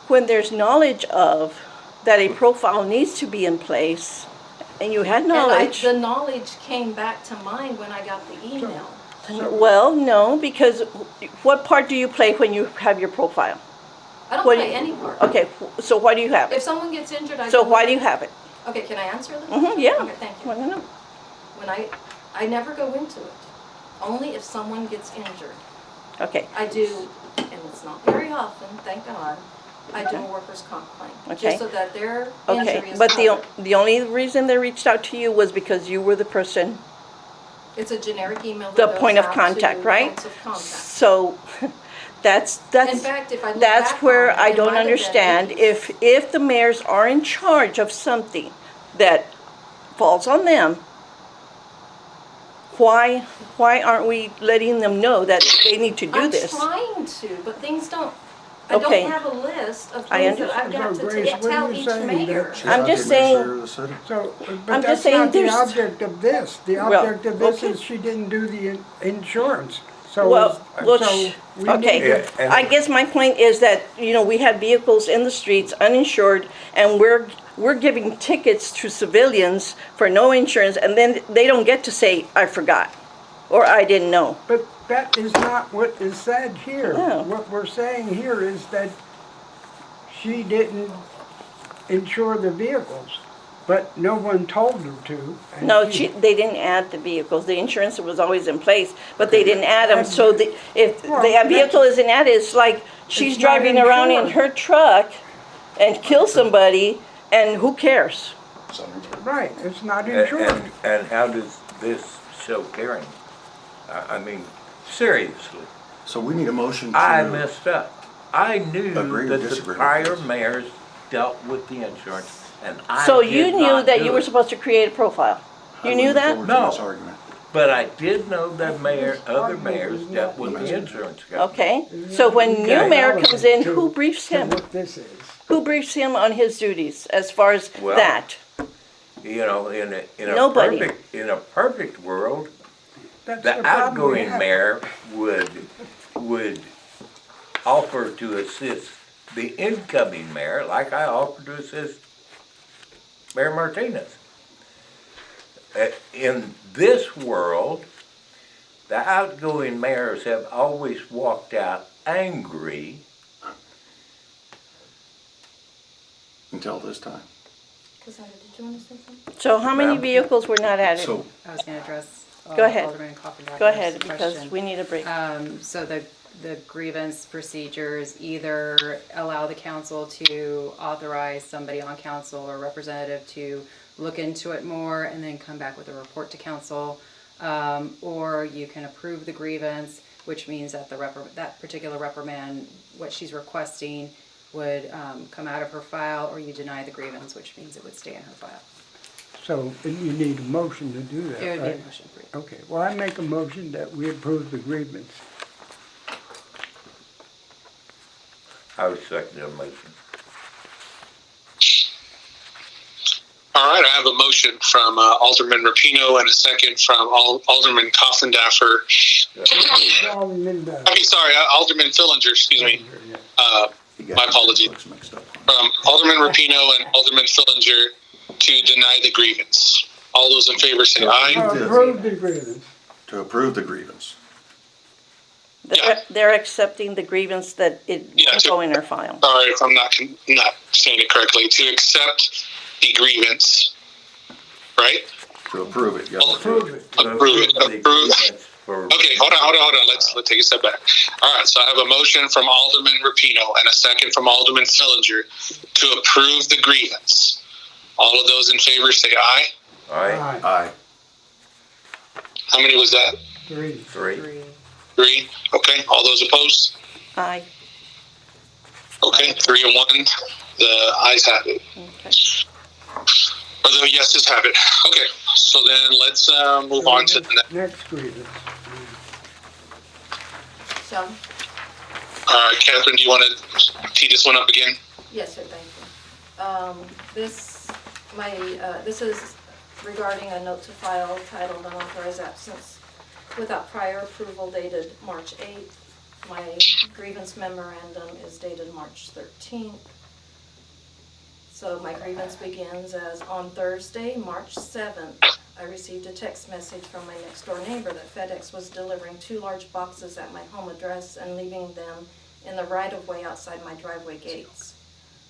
when there's knowledge of that a profile needs to be in place, and you had knowledge. The knowledge came back to mind when I got the email. Well, no, because what part do you play when you have your profile? I don't What do play you- any part. Okay, so why do you have If it? someone gets injured, I So go why in. do you have it? Okay, can I answer that? Yeah. Okay, thank you. Well, no. When I never go into it. Only if someone gets injured. Okay, I do, and it's not very often, thank God, I do a workers' comp claim. Okay. Just so that their okay, injury is but covered. the only reason they reached out to you was because you were the person, It's a generic email that the goes point of out contact, to right? points of contact. So, that's, In fact, if I look that's back where on it, I it don't might have been understand, Mickey's. if the mayors are in charge of something that falls on them, why aren't we letting them know that they need to do this? I'm trying to, but things don't, I Okay. don't have a list of I things that I've got So, to Grace, what are tell you each saying mayor. that- I'm just saying, So, I'm but just that's saying not the there's- object of this. The Well, object of this okay. is she didn't do the insurance. So, well, so we okay. need to- Yeah, and- I guess my point is that, we have vehicles in the streets uninsured, and we're giving tickets to civilians for no insurance, and then they don't get to say, I forgot, or I didn't know. But that is not what is said here. No. What we're saying here is that she didn't insure the vehicles, but no one told her to. and No, they didn't add the vehicles, the insurance was always in place, but they didn't add them, so if Well, the vehicle isn't added, it's like she's It's not driving around in insured. her truck and kill somebody, and who cares? Right, it's not And, insured. and how does this show caring? I mean, seriously, So we need a motion to. I messed up. I knew Agree or that the disagree with prior this? mayors dealt with the insurance, And I So did you knew not that do you were it. supposed to create a profile? You knew that? Forward to this No. argument. But I did know that other mayors dealt with the insurance company. Okay, so when new mayor comes in, who briefs To him? what this is. Who briefs him on his duties as far as Well, that? You know, in a Nobody. perfect world, That's the the problem we outgoing have. mayor would offer to assist the incoming mayor, like I offered to assist Mayor Martinez. In this world, the outgoing mayors have always walked out angry. Until this time. Cassandra, did you want to say something? So how many Ma'am? vehicles were not added? So, I was gonna address Go ahead. Alderman Coffindaffer's Go ahead, because question. we need a break. So the grievance procedures either allow the council to authorize somebody on council or representative to look into it more and then come back with a report to council. Or you can approve the grievance, which means that that particular reprimand, what she's requesting, would come out of her file, or you deny the grievance, which means it would stay in her file. So you need a motion to do that, It would be a right? motion for you. Okay, well, I make a motion that we approve the grievance. I would second the motion. All right, I have a motion from Alderman Rapino and a second from Alderman Coffindaffer. Alderman, I mean, sorry, Alderman Fillinger, excuse me. yeah. you got My your apologies. books mixed up. Alderman Rapino and Alderman Fillinger to deny the grievance. All those in favor say aye. Approve the grievance. To approve the grievance. They're accepting the grievance that it Yeah, won't go in her file. Sorry if I'm not saying it correctly. To accept the grievance, right? To approve it, yes. Approve it. Approve it. The Approve. grievance for- Okay, hold on. Let's take a step back. All right, so I have a motion from Alderman Rapino and a second from Alderman Fillinger to approve the grievance. All of those in favor say aye. All right, Aye. Aye. How many was that? 3. 3. 3. Okay. All those opposed? Aye. Okay, 3 and 1. The ayes have it. Okay. Or the yeses have it. Okay, so then let's move on to the next. Next grievance. So, All right, Catherine, do you want to tee this one up again? yes, sir, thank you. This is regarding a note to file titled unauthorized absence without prior approval dated March 8th. My grievance memorandum is dated March 13th. So my grievance begins as on Thursday, March 7th, I received a text message from my next door neighbor that FedEx was delivering 2 large boxes at my home address and leaving them in the right-of-way outside my driveway gates.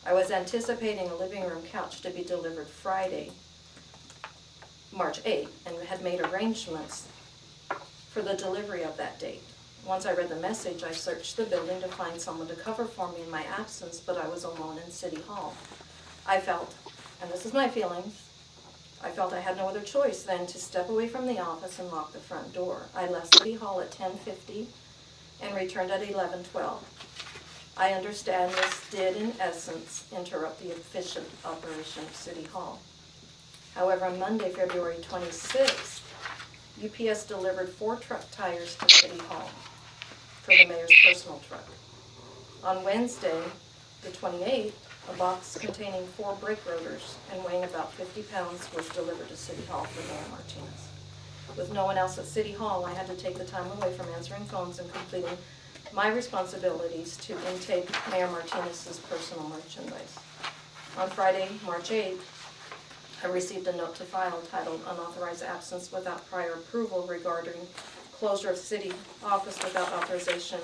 I was anticipating a living room couch to be delivered Friday, March 8th, and had made arrangements for the delivery of that date. Once I read the message, I searched the building to find someone to cover for me in my absence, but I was alone in City Hall. I felt, and this is my feelings, I felt I had no other choice than to step away from the office and lock the front door. I left City Hall at 10:50 and returned at 11:12. I understand this did, in essence, interrupt the efficient operation of City Hall. However, on Monday, February 26th, UPS delivered 4 truck tires to City Hall for the mayor's personal truck. On Wednesday, the 28th, a box containing 4 brake rotors and weighing about 50 pounds was delivered to City Hall for Mayor Martinez. With no one else at City Hall, I had to take the time away from answering phones and completing my responsibilities to intake Mayor Martinez's personal merchandise. On Friday, March 8th, I received a note to file titled unauthorized absence without prior approval regarding closure of city office without authorization.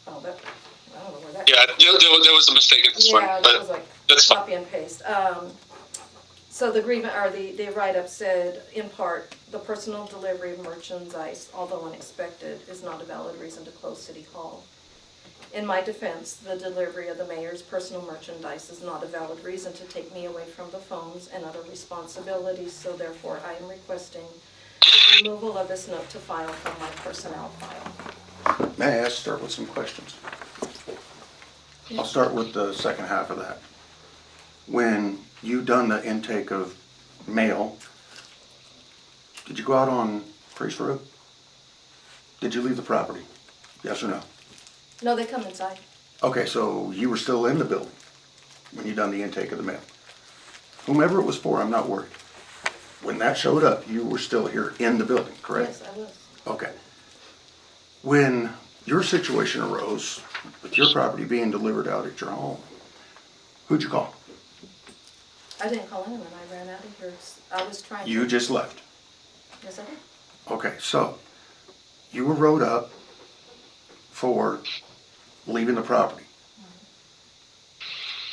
I don't know where that. Yeah, there was a mistake in this one, Yeah, that was but like that's fine. copy and paste. So the grievance, or the write-up said, in part, the personal delivery of merchandise, although unexpected, is not a valid reason to close City Hall. In my defense, the delivery of the mayor's personal merchandise is not a valid reason to take me away from the phones and other responsibilities, so therefore I am requesting the removal of this note to file from my personnel file. May I start with some questions? I'll start with the second half of that. when you done the intake of mail, did you go out on Priest Road? Did you leave the property? Yes or no? No, they come inside. Okay, so you were still in the building when you done the intake of the mail. Whomever it was for, I'm not worried. When that showed up, you were still here in the building, correct? Yes, I was. Okay. When your situation arose with your property being delivered out at your home, who'd you call? I didn't call anyone, I ran out of here. I was trying to. You just left. Yes, I did. Okay, so you were wrote up for leaving the property.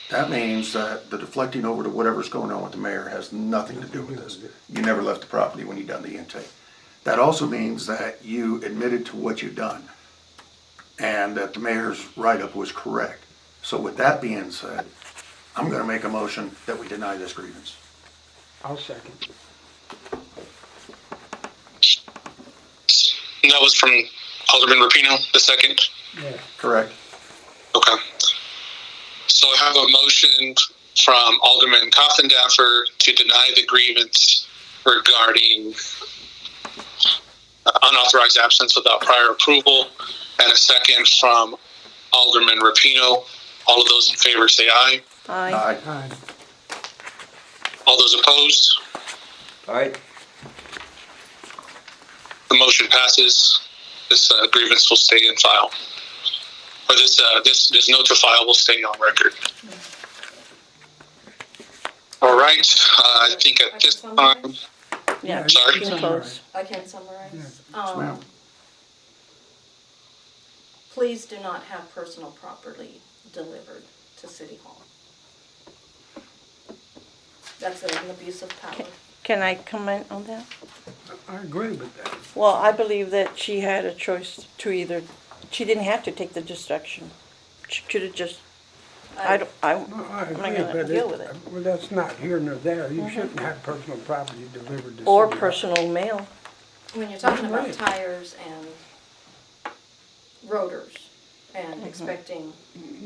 That means that the deflecting over to whatever's going on with the mayor has nothing to do with this. You never left the property when you done the intake. That also means that you admitted to what you've done and that the mayor's write-up was correct. So with that being said, I'm gonna make a motion that we deny this grievance. I'll second. And that was from Alderman Rapino, the second. Yeah. Correct? Okay. So I have a motion from Alderman Coffindaffer to deny the grievance regarding unauthorized absence without prior approval, and a second from Alderman Rapino. All of those in favor say aye. Aye. Aye. All those opposed? All right, The motion passes. This grievance will stay in file. Or this note to file will stay on record. All right. I think at this time, Yeah, Sorry? you can close. I can summarize. Yes, ma'am. Please do not have personal property delivered to City Hall. That's an abuse of power. Can I comment on that? I agree with that. Well, I believe that she had a choice to either, she didn't have to take the destruction. She could have just, No, I I'm not agree, gonna but deal with it. well, that's not here nor there. You shouldn't have personal property delivered to. Or City Hall. personal mail. When you're talking about Right. tires and rotors and expecting,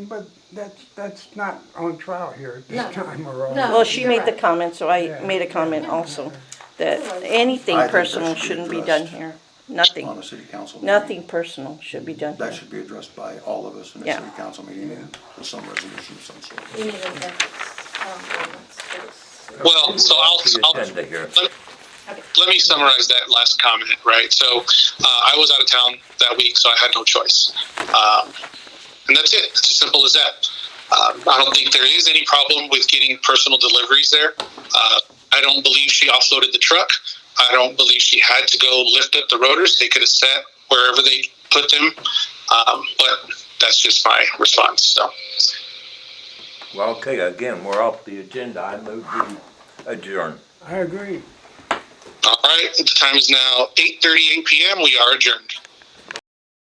But that's not on trial here at No. this time or all. No. Well, she you're made the right. comment, so I Yeah. made a comment also, that I anything think that personal should be shouldn't be done addressed here. On Nothing, a city council meeting. nothing personal should be done That here. should be addressed by all of us in a Yeah. city council meeting with some resolution of some sort. we need an ethics ordinance for this. well, so the agenda here. let me summarize that last comment, right? So I was out of town that week, so I had no choice. And that's it. It's as simple as that. I don't think there is any problem with getting personal deliveries there. I don't believe she offloaded the truck. I don't believe she had to go lift up the rotors. They could have sat wherever they put them. But that's just my response. So, Well, okay, again, we're off the agenda. I move we adjourn. I agree. all right. The time is now 8:38 p.m. We are adjourned.